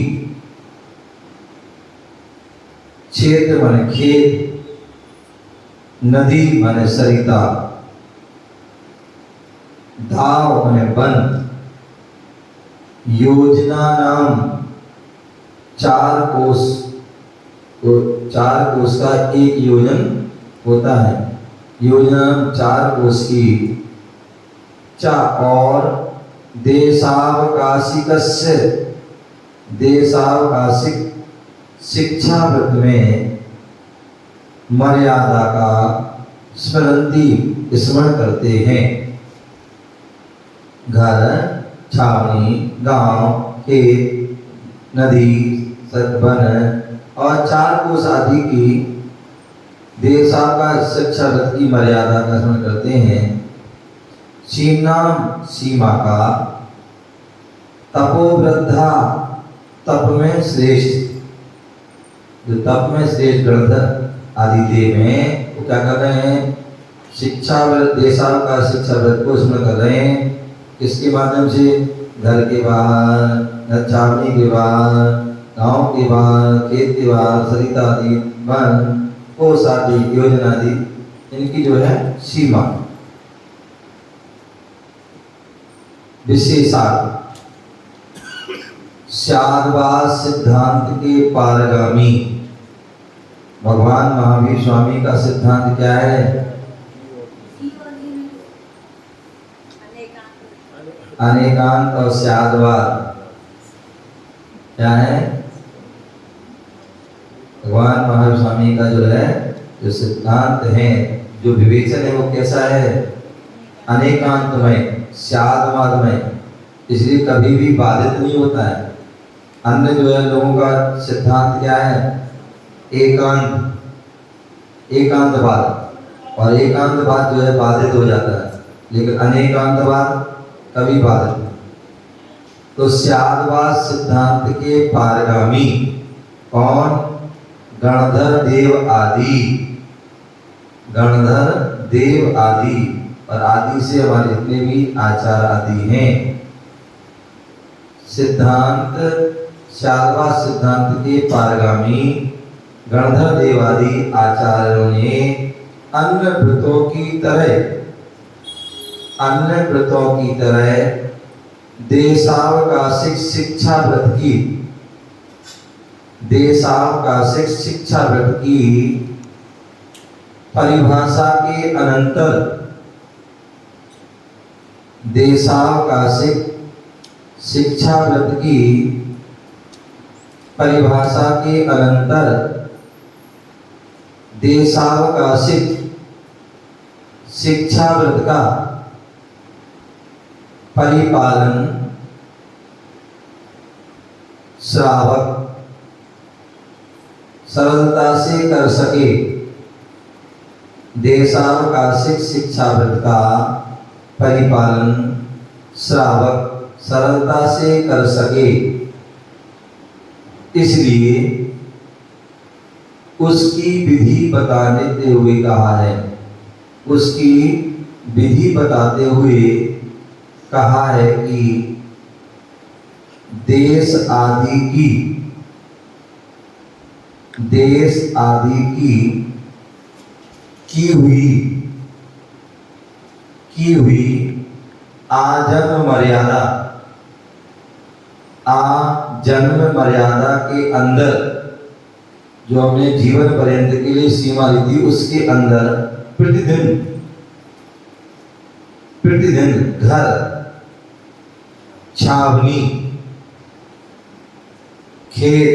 क्षेत्र माने खेत नदी माने सरिता दाव माने वन योजना नाम चार कोष का एक योजन होता है योजना चार कोष की और देशावकाशिक शिक्षा व्रत में मर्यादा का स्मरण करते हैं। घर छावनी गांव खेत नदी वन और चार कोष आदि की देशा का शिक्षा व्रत की मर्यादा का स्मरण करते हैं। सीमा का तपोवृद्धा तप में श्रेष्ठ जो तप में श्रेष्ठ गणधर आदि देव हैं वो क्या कर रहे हैं शिक्षा व्रत देशा का शिक्षा व्रत को स्मरण कर रहे हैं। किसके माध्यम से घर के बाहर छावनी के बाहर गांव के बाहर खेत के बाहर सरिता आदि वन कोष आदि योजना आदि इनकी जो है सीमा विशेषार्थ स्याद्वाद सिद्धांत के पारगामी भगवान महावीर स्वामी का सिद्धांत क्या है अनेकांत और स्याद्वाद क्या है भगवान महावीर स्वामी का जो है जो सिद्धांत है जो विवेचन है वो कैसा है अनेकांत में स्याद्वाद में इसलिए कभी भी बाधित नहीं होता है। अन्य जो है लोगों का सिद्धांत क्या है, एकांतवाद, और एकांतवाद जो है बाधित हो जाता है, लेकिन अनेकांतवाद कभी बाधित नहीं। तो स्यादवाद सिद्धांत के पारगामी कौन? गणधर देव आदि, गणधर देव आदि, और आदि से हमारे जितने भी आचार आदि हैं। सिद्धांत स्यादवाद सिद्धांत के पारगामी गणधर देवादि आचार्यों ने अन्य व्रतों की तरह देशावकाशिक शिक्षा व्रत की परिभाषा के अनंतर, देशावकाशिक शिक्षा व्रत की परिभाषा के अनंतर देशावकाशिक शिक्षा व्रत का परिपालन श्रावक सरलता से कर सके। देशावकाशिक शिक्षा व्रत का परिपालन श्रावक सरलता से कर सके, इसलिए उसकी विधि बताते हुए कहा है, उसकी विधि बताते हुए कहा है कि देश आदि की हुई आजन्म मर्यादा के अंदर, जो हमने जीवन पर्यंत के लिए सीमा ली थी, उसके अंदर प्रतिदिन घर, छावनी, खेत,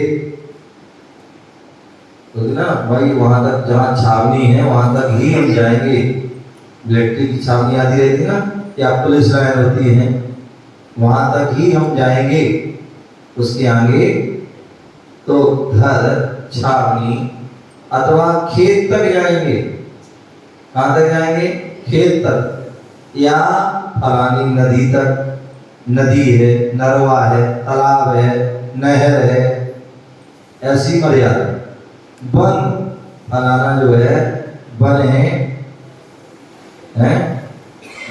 तो ना भाई वहां तक जहाँ छावनी है वहां तक ही हम जाएंगे। मिलिट्री की छावनी आदि रहती ना, या पुलिस लाइन होती है, वहां तक ही हम जाएंगे। उसके आगे तो घर, छावनी अथवा खेत तक जाएंगे। कहाँ तक जाएंगे? खेत तक, या फलानी नदी तक, नदी है, नरवा है, तालाब है, नहर है, ऐसी मर्यादा। वन, फलाना जो है वन है,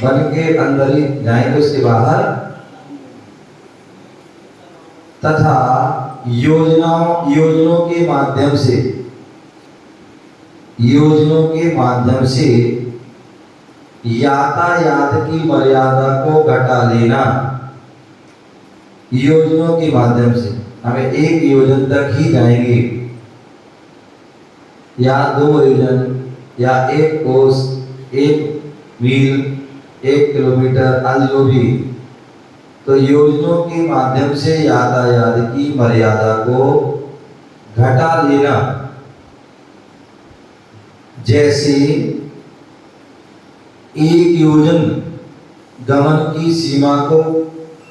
वन के अंदर ही जाएंगे, उसके बाहर। तथा योजनाओं के माध्यम से यातायात की मर्यादा को घटा लेना। योजनों के माध्यम से हमें एक योजन तक ही जाएंगे, या 2 योजन, या 1 कोस, 1 मील, 1 किलोमीटर आदि जो भी। तो योजनों के माध्यम से यातायात की मर्यादा को घटा लेना। जैसे 1 योजन गमन की सीमा को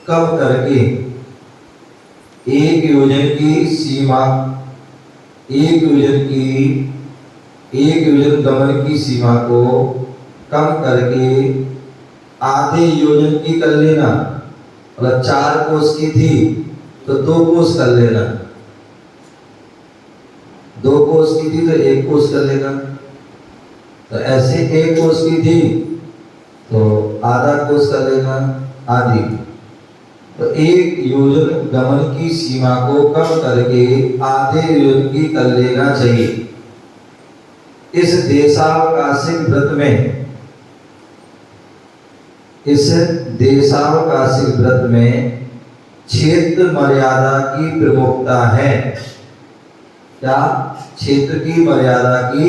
कम करके, 1 योजन गमन की सीमा को कम करके आधे योजन की कर लेना। मतलब 4 कोस की थी तो 2 कोस कर लेना, 2 कोस की थी तो 1 कोस कर लेना। तो ऐसे 1 कोस की थी तो आधा कोस कर लेना, आधी। तो 1 योजन गमन की सीमा को कम करके आधे योजन की कर लेना चाहिए। इस देशावकाशिक व्रत में क्षेत्र मर्यादा की प्रमुखता है। क्या? क्षेत्र की मर्यादा की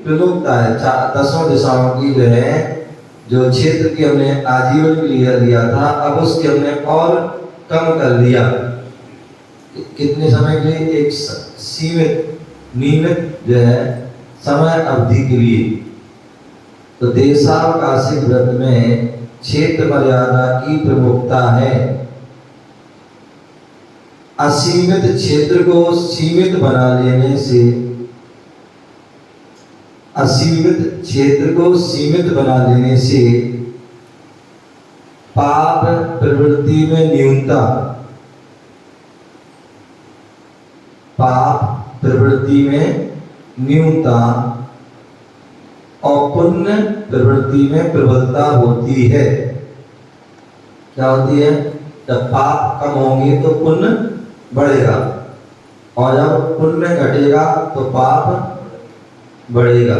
प्रमुखता है। 10 दिशाओं की जो है, जो क्षेत्र की हमने आजीवन के लिए लिया था, अब उसके हमने और कम कर दिया। कितने समय के लिए? एक सीमित नियमित जो है समय अवधि के लिए। तो देशावकाशिक व्रत में क्षेत्र मर्यादा की प्रमुखता है। असीमित क्षेत्र को सीमित बना लेने से, असीमित क्षेत्र को सीमित बना लेने से पाप प्रवृत्ति में न्यूनता, पाप प्रवृत्ति में न्यूनता और पुण्य प्रवृत्ति में प्रबलता होती है। क्या होती है? जब पाप कम होंगे तो पुण्य बढ़ेगा, और जब पुण्य घटेगा तो पाप बढ़ेगा।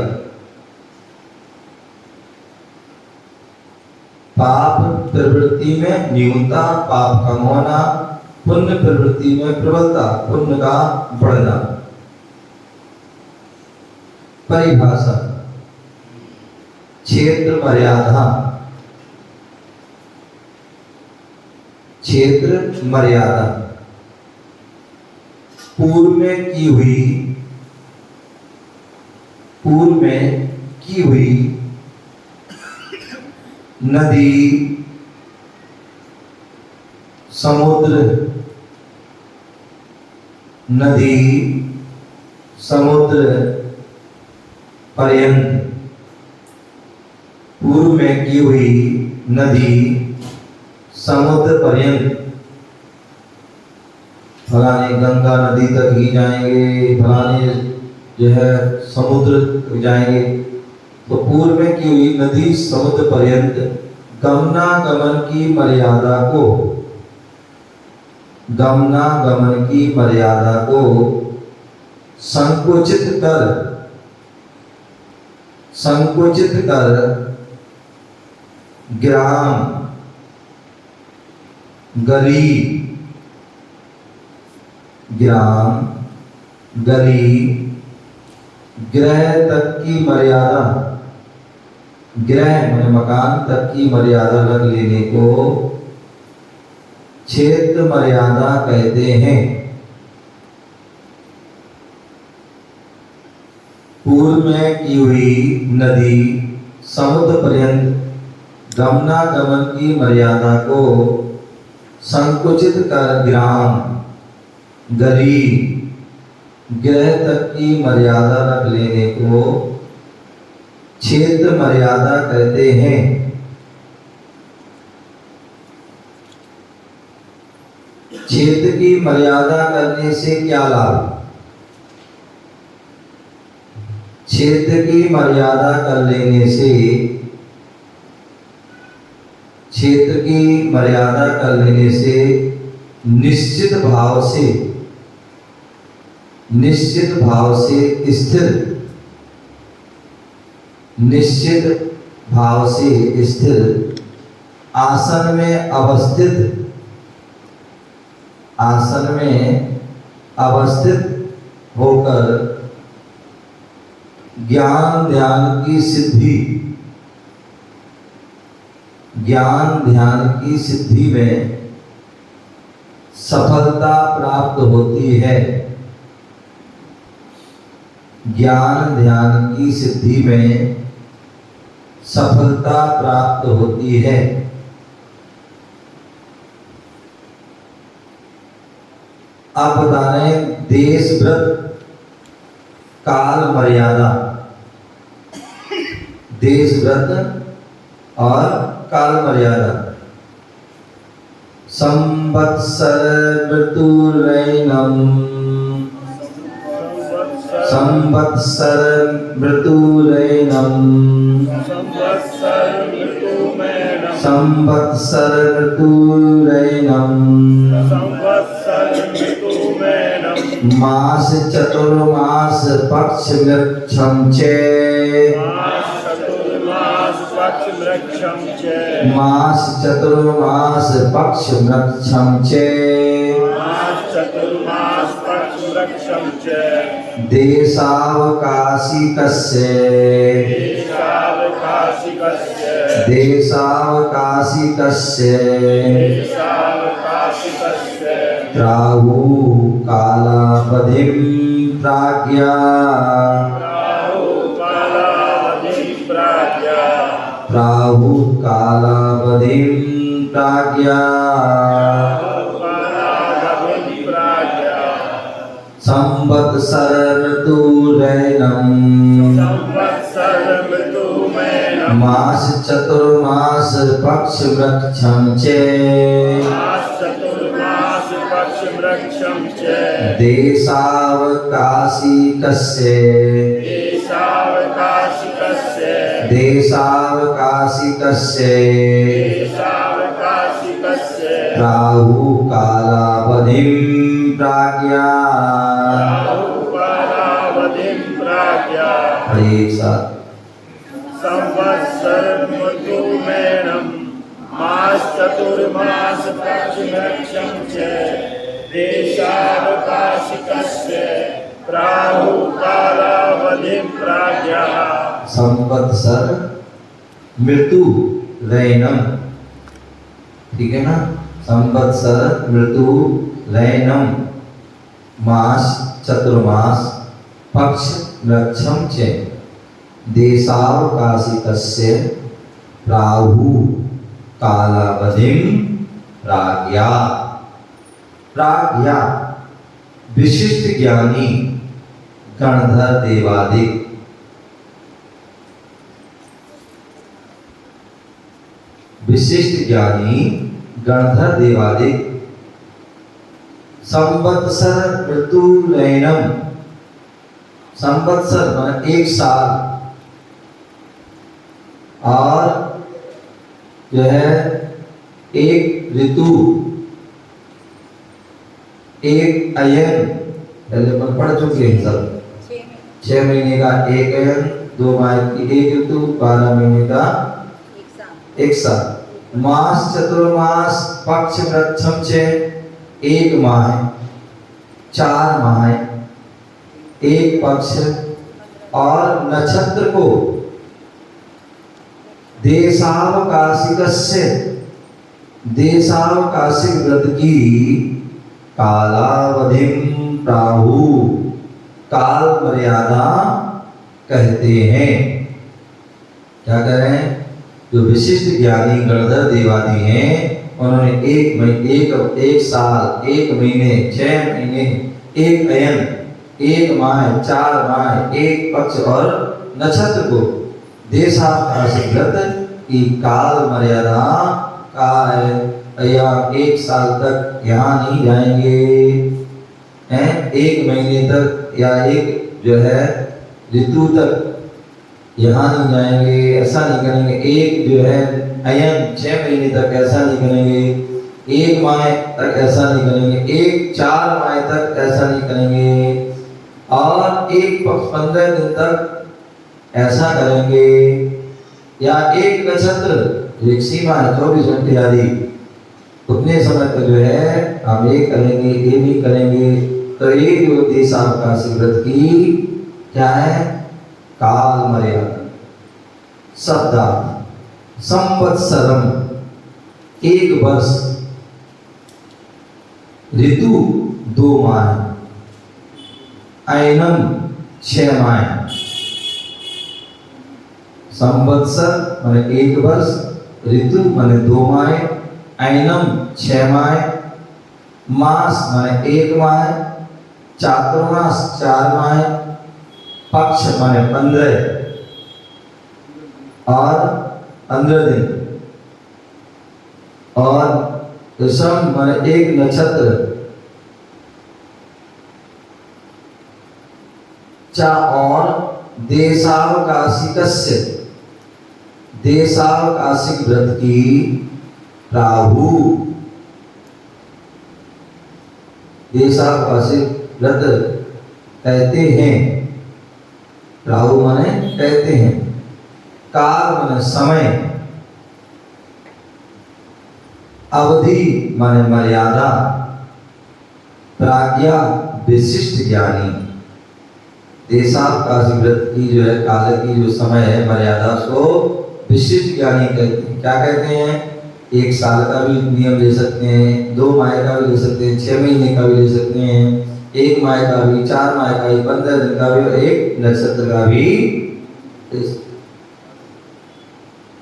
पाप प्रवृत्ति में न्यूनता, पाप कम होना, पुण्य प्रवृत्ति में प्रबलता, पुण्य का बढ़ना। परिभाषा: क्षेत्र मर्यादा। क्षेत्र मर्यादा पूर्व में की हुई, पूर्व में की हुई नदी, समुद्र, नदी समुद्र पर्यंत, पूर्व में की हुई नदी समुद्र पर्यंत, फलाने गंगा नदी तक ही जाएंगे, फलाने जो है समुद्र तक जाएंगे, तो पूर्व में की हुई नदी समुद्र पर्यंत गमनागमन की मर्यादा को, गमनागमन की मर्यादा को संकुचित कर ग्राम, गली, ग्राम, गली, गृह तक की मर्यादा, गृह में मकान तक की मर्यादा रख लेने को क्षेत्र मर्यादा कहते हैं। पूर्व में की हुई नदी समुद्र पर्यंत गमनागमन की मर्यादा को संकुचित कर ग्राम, गली, गृह तक की मर्यादा रख लेने को क्षेत्र मर्यादा कहते हैं। क्षेत्र की मर्यादा करने से क्या लाभ? क्षेत्र की मर्यादा कर लेने से, क्षेत्र की मर्यादा कर लेने से निश्चित भाव से, निश्चित भाव से स्थिर, निश्चित भाव से स्थिर आसन में अवस्थित, आसन में अवस्थित होकर ज्ञान ध्यान की सिद्धि, ज्ञान ध्यान की सिद्धि में सफलता प्राप्त होती है। ज्ञान ध्यान की सिद्धि में सफलता प्राप्त होती है। आप बता रहे हैं देश व्रत काल मर्यादा, देश व्रत और काल मर्यादा। संवत्सर ऋतुरैनम, संवत्सर ऋतुरैनम, संवत्सर ऋतुरैनम, मास चतुर्मास पक्ष वृक्षम च, मास चतुर्मास पक्ष वृक्षम च, देशावकाशिकस्य, देशावकाशिकस्य राहु कालावधिं प्राज्ञा, राहु कालावधिं प्राज्ञा, संवत्सर ऋतुरैनम् संवत्सर ऋतुमैनम् मास चतुर्मास पक्ष वृक्षं च मास चतुर्मास पक्ष वृक्षं च देशावकाशिकस्य देशावकाशिकस्य देशावकाशिकस्य देशावकाशिकस्य राहुकालावधिं प्राज्ञा राहुकालावधिं प्राज्ञा हरे साथ संवत्सर ऋतुमैनम् मास चतुर्मास पक्ष वृक्षं च देशावकाशिकस्य राहुकालावधिं प्राज्ञा संवत्सर मृत्यु रैनम, ठीक है ना। संवत्सर मृत्यु रैनम मास चतुर्मास पक्ष वृक्षम च देशावकाशिकस्य राहु कालावधिं प्राज्ञा। प्राज्ञा विशिष्ट ज्ञानी गणधर देवादिक विशिष्ट ज्ञानी गणधर देवादिक संवत्सर ऋतुरैनम, संवत्सर माने एक साल और जो है एक ऋतु, एक अयन, पहले अपन पढ़ चुके हैं सब। 6 महीने का एक अयन, 2 माह की एक ऋतु, 12 महीने का एक साल। मास चतुर्मास पक्ष वृक्षम च एक माह, 4 माह, एक पक्ष और नक्षत्र को देशावकाशिकस्य, देशावकाशिक व्रत की कालावधिं प्राहु, काल मर्यादा कहते हैं। क्या कह रहे हैं? जो विशिष्ट ज्ञानी गणधर देवादी हैं उन्होंने एक साल, 1 महीने, 6 महीने, एक अयन, 1 माह, 4 माह, एक पक्ष और नक्षत्र को देशावकाशिक व्रत की काल मर्यादा का या 1 साल तक यहाँ नहीं जाएंगे, हैं 1 महीने तक या एक जो है ऋतु तक यहाँ नहीं जाएंगे, ऐसा नहीं करेंगे। एक जो है अयन 6 महीने तक ऐसा नहीं करेंगे, 1 माह तक ऐसा नहीं करेंगे, 4 माह तक ऐसा नहीं करेंगे और एक पक्ष 15 दिन तक ऐसा करेंगे, या एक नक्षत्र एक सीमा है 24 घंटे आदि, उतने समय तक जो है हम ये करेंगे, ये भी करेंगे। तो ये जो देशावकाशिक व्रत की क्या है? काल मर्यादा। शब्दार्थ संवत्सरम 1 वर्ष, ऋतु 2 माह, ऐनम 6 माह। संवत्सर माने 1 वर्ष, ऋतु माने 2 माह, ऐनम 6 माह, मास माने 1 माह, चातुर्मास 4 माह, पक्ष माने 15 और 15 दिन, और दशम माने 1 नक्षत्र, और देशावकाशिकस्य, देशावकाशिक व्रत की राहु, देशावकाशिक व्रत कहते हैं। राहु माने कहते हैं, काल माने समय, अवधि माने मर्यादा, प्राज्ञा विशिष्ट ज्ञानी। देशावकाशिक व्रत की जो है काल की जो समय है मर्यादा, उसको विशिष्ट ज्ञानी कहते हैं। क्या कहते हैं? 1 साल का भी नियम ले सकते हैं, 2 माह का भी ले सकते हैं, 6 महीने का भी ले सकते हैं, 1 माह का भी, 4 माह का भी, 15 दिन का भी और 1 नक्षत्र का भी।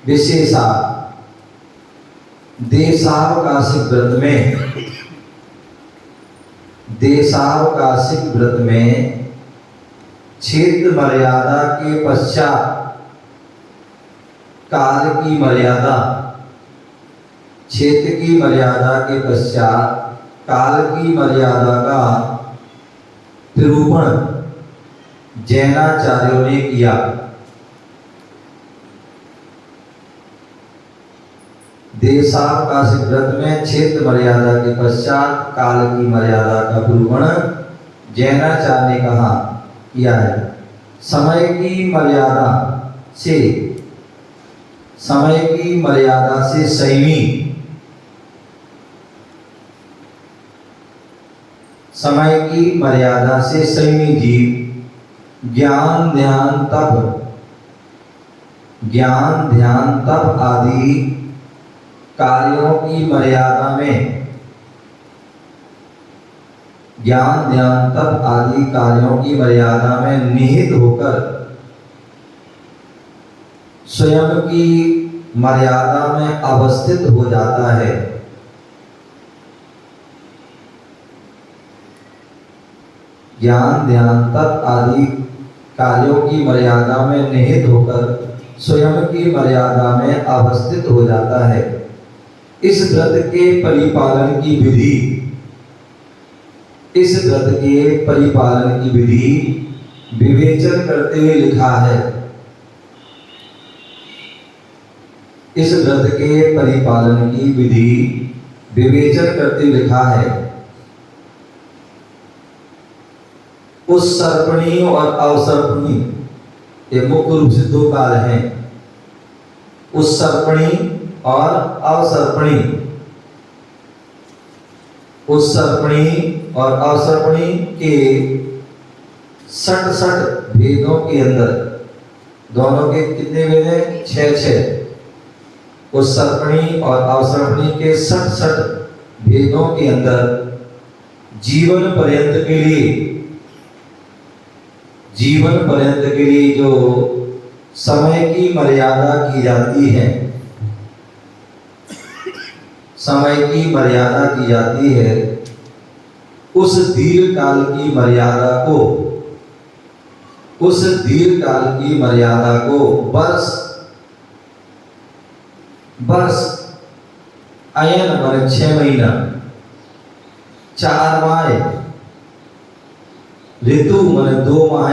विशेषा देशावकाशिक व्रत में देशावकाशिक व्रत में क्षेत्र मर्यादा के पश्चात काल की मर्यादा, क्षेत्र की मर्यादा के पश्चात काल की मर्यादा का निरूपण जैनाचार्यों ने किया। देशावकाशिक व्रत में क्षेत्र मर्यादा के पश्चात काल की मर्यादा का निरूपण जैनाचार्य ने कहा किया है। समय की मर्यादा से संयमी, समय की मर्यादा से संयमी जीव ज्ञान ध्यान तप आदि कार्यों की मर्यादा में, ज्ञान ध्यान तप आदि कार्यों की मर्यादा में निहित होकर स्वयं की मर्यादा में अवस्थित हो जाता है। ज्ञान ध्यान तप आदि कार्यों की मर्यादा में निहित होकर स्वयं की मर्यादा में अवस्थित हो जाता है। इस व्रत के परिपालन की विधि, इस व्रत के परिपालन की विधि विवेचन करते हुए लिखा है। इस व्रत के परिपालन की विधि विवेचन करते हुए लिखा है। उत्सर्पणी और अवसर्पणी, ये मुख्य रूप से दो काल हैं, उत्सर्पणी और अवसर्पणी। उत्सर्पणी और अवसर्पणी के 66 भेदों के अंदर, दोनों के कितने भेद हैं? 6। उत्सर्पणी और अवसर्पणी के 66 भेदों के अंदर जीवन पर्यंत के लिए जो समय की मर्यादा की जाती है, समय की मर्यादा की जाती है, उस दीर्घ काल की मर्यादा को वर्ष अयन माने 6 महीना, 4 माह, ऋतु माने 2 माह,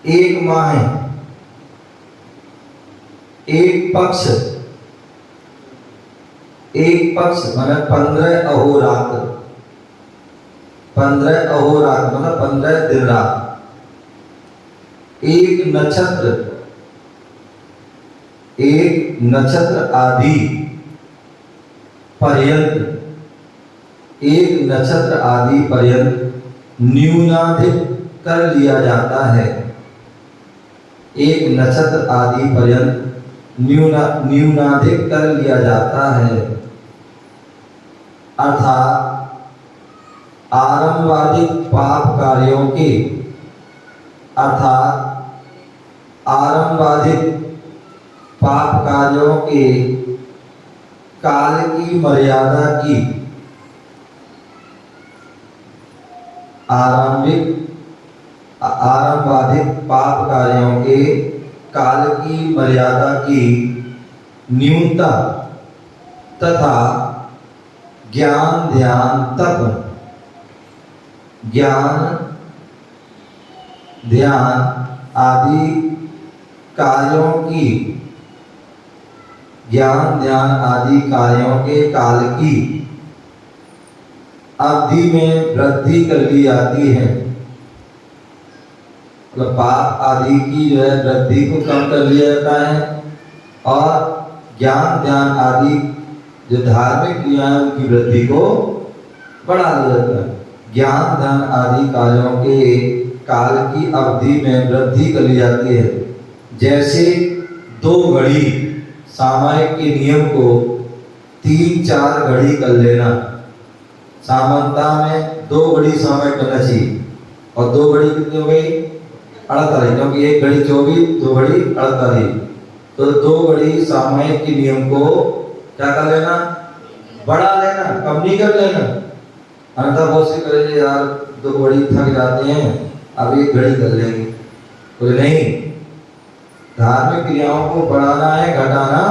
1 माह, 1 पक्ष माने 15 अहोरात्र, 15 अहोरात्र माने 15 दिन रात, 1 नक्षत्र आदि पर्यंत न्यूनाधिक कर लिया जाता है। 1 नक्षत्र आदि पर्यंत न्यूनाधिक कर लिया जाता है। अर्थात आरंभादिक पाप कार्यों के काल की मर्यादा की आरंभादिक पाप कार्यों के काल की मर्यादा की न्यूनता तथा ज्ञान ध्यान आदि कार्यों के काल की अवधि में वृद्धि कर ली जाती है। मतलब पाप आदि की जो है वृद्धि को कम कर लिया जाता है और ज्ञान ध्यान आदि जो धार्मिक क्रियाएं उनकी वृद्धि को बढ़ा दिया जाता है। ज्ञान ध्यान आदि कार्यों के काल की अवधि में वृद्धि कर ली जाती है। जैसे 2 घड़ी सामायिक के नियम को 3-4 घड़ी कर लेना, सामान्यता में 2 घड़ी सामायिक करना चाहिए और 2 घड़ी कितनी हो गई? 48, क्योंकि 1 घड़ी 24, 2 घड़ी 48, तो 2 घड़ी सामायिक के नियम को क्या कर लेना? बढ़ा लेना, कम नहीं कर लेना। अन्यथा बहुत से करेंगे यार, 2 घड़ी थक जाते हैं, अब 1 घड़ी कर लेंगे। बोले नहीं, धार्मिक क्रियाओं को बढ़ाना है, घटाना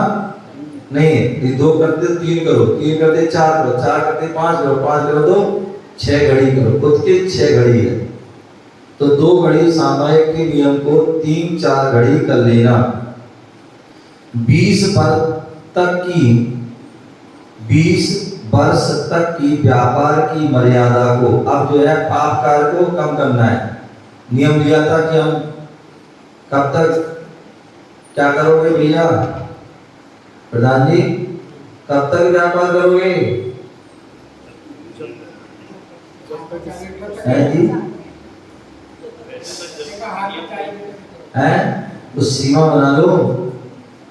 नहीं। ये 2 करते 3 करो, 3 करते 4 करो, 4 करते 5 करो, 5 करो तो 6 घड़ी करो। खुद के 6 घड़ी है तो 2 घड़ी सामायिक के नियम को 3-4 घड़ी कर लेना। 20 वर्ष तक की व्यापार की मर्यादा को, अब जो है पाप कार्य को कम करना है। नियम लिया था कि हम कब तक क्या करोगे भैया प्रधान जी, कब तक व्यापार करोगे? हैं जी? हैं? उस सीमा बना लो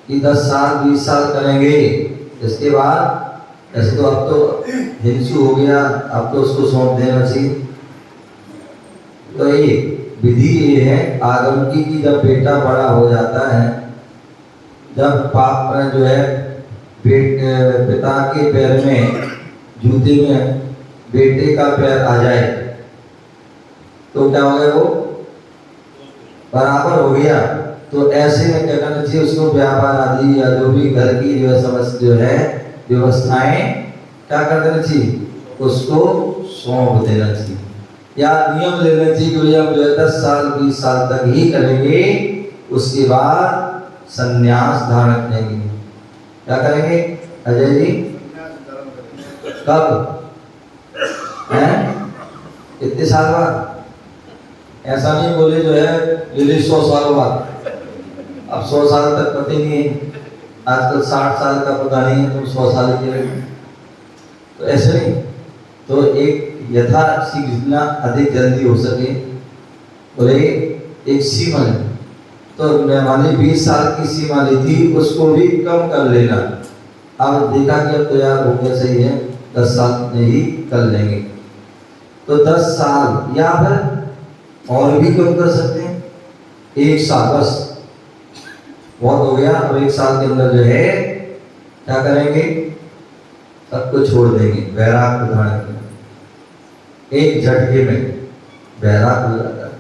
कि 10 साल 20 साल करेंगे। इसके बाद ऐसे तो अब तो हिंसू हो गया, अब तो उसको सौंप देना चाहिए। तो ये विधि ये है आगमकी की, जब बेटा बड़ा हो जाता है, जब पाप जो है पिता के पैर में, जूते में बेटे का पैर आ जाए तो क्या हो गया, वो बराबर हो गया। तो ऐसे में क्या करना चाहिए, उसको व्यापार आदि या जो भी घर की जो है व्यवस्थाएं क्या कर देना चाहिए, उसको सौंप देना चाहिए। या नियम लेना चाहिए कि भैया जो है 10 साल 20 साल तक ही करेंगे, उसके बाद संन्यास धारण करेंगे। क्या करेंगे अजय जी? कब हैं? कितने साल बाद? ऐसा नहीं बोले जो है यदि 100 साल बाद। अब 100 साल तक पता ही नहीं है, आजकल 60 साल का पता नहीं है, तुम 100 साल के, तो ऐसे नहीं। तो एक यथा जितना अधिक जल्दी हो सके, बोले एक सीमा है। तो मैंने 20 साल की सीमा ली थी, उसको भी कम कर लेना। अब देखा कि अब तो यार हो गया, सही है, 10 साल में ही कर लेंगे। तो 10 साल या फिर और भी कम कर सकते हैं, 1 साल बस बहुत हो गया। अब 1 साल के अंदर जो है क्या करेंगे, सबको छोड़ देंगे, वैराग्य धारण करेंगे। एक झटके में वैराग्य हो जाता है।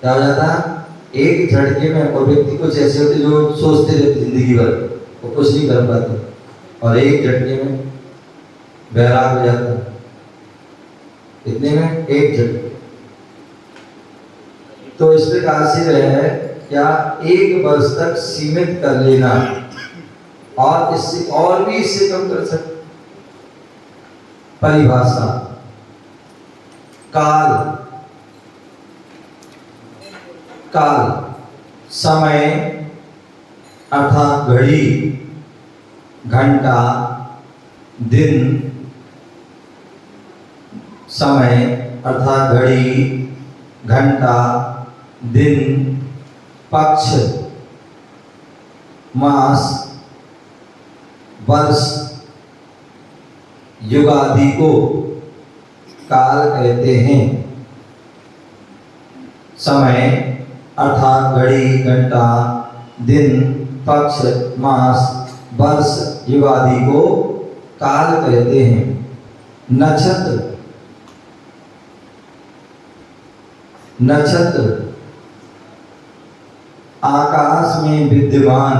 क्या हो जाता है? एक झटके में। और व्यक्ति कुछ ऐसे होते जो सोचते रहते जिंदगी भर, वो कुछ नहीं कर पाते, और एक झटके में वैराग्य हो जाता है। इतने में एक झटके। तो इस प्रकार से जो है क्या 1 वर्ष तक सीमित कर लेना, और इससे और भी इससे कम कर सकते। परिभाषा काल, काल समय अर्थात घड़ी, घंटा, दिन, समय अर्थात घड़ी, घंटा, दिन, पक्ष, मास, वर्ष, युग आदि को काल कहते हैं। समय अर्थात घड़ी, घंटा, दिन, पक्ष, मास, वर्ष, युग आदि को काल कहते हैं। नक्षत्र, नक्षत्र आकाश में विद्यमान,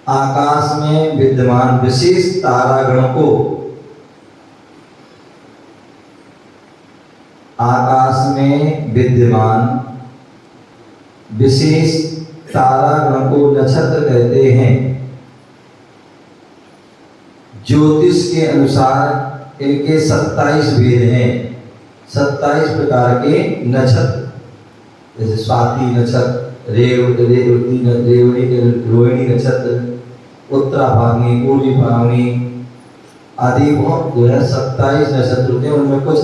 आकाश में विद्यमान विशेष तारागणों को, आकाश में विद्यमान विशेष तारागणों को नक्षत्र कहते हैं। ज्योतिष के अनुसार इनके 27 भेद हैं, 27 प्रकार के नक्षत्र, जैसे स्वाति नक्षत्र, रोहिणी नक्षत्र, उत्तरा फाल्गुनी, पूर्वी फाल्गुनी आदि बहुत जो है 27 नक्षत्र होते हैं। उनमें कुछ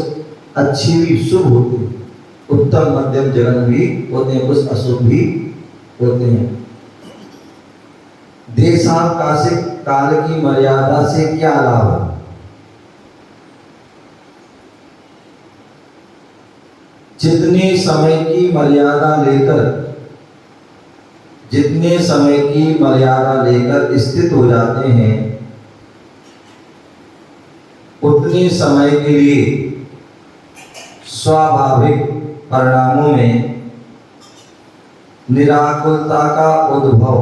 अच्छी भी शुभ होते हैं, उत्तम मध्यम जगन भी होते हैं, कुछ अशुभ भी होते हैं। देशावकाशिक काल की मर्यादा से क्या लाभ है? जितने समय की मर्यादा लेकर, जितने समय की मर्यादा लेकर स्थित हो जाते हैं, उतने समय के लिए स्वाभाविक परिणामों में निराकुलता का उद्भव।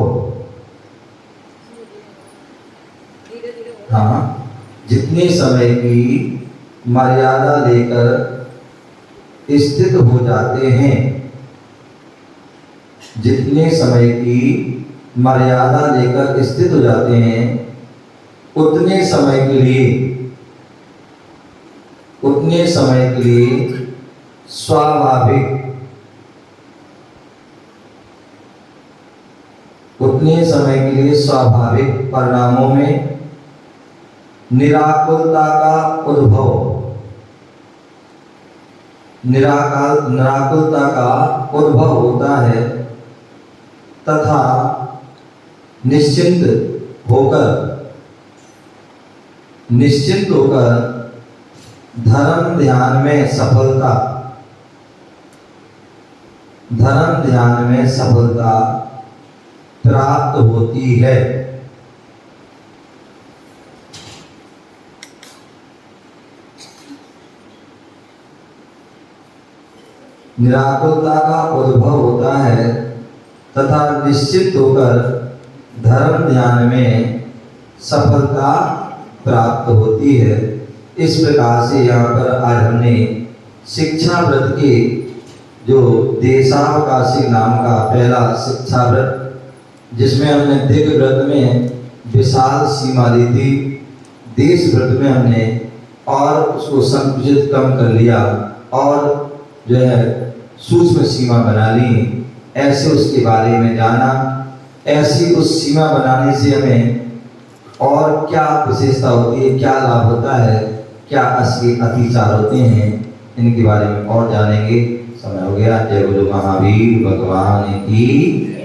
हाँ, जितने समय की मर्यादा लेकर स्थित हो जाते हैं, जितने समय की मर्यादा लेकर स्थित हो जाते हैं, उतने समय के लिए स्वाभाविक परिणामों में निराकुलता का उद्भव होता है तथा निश्चिंत होकर धर्म ध्यान में सफलता प्राप्त होती है। निराकुलता का उद्भव होता है तथा निश्चित होकर धर्म ध्यान में सफलता प्राप्त होती है। इस प्रकार से यहाँ पर आज हमने शिक्षा व्रत के जो देशावकाशी नाम का पहला शिक्षा व्रत, जिसमें हमने दिव्य व्रत में विशाल सीमा ली थी, देश व्रत में हमने और उसको संकुचित कम कर लिया और जो है सूक्ष्म सीमा बना ली। ऐसे उसके बारे में जाना। ऐसी उस सीमा बनाने से हमें और क्या विशेषता होती है, क्या लाभ होता है, क्या असली अतिचार होते हैं, इनके बारे में और जानेंगे। समय हो गया। जय गुरु महावीर भगवान की।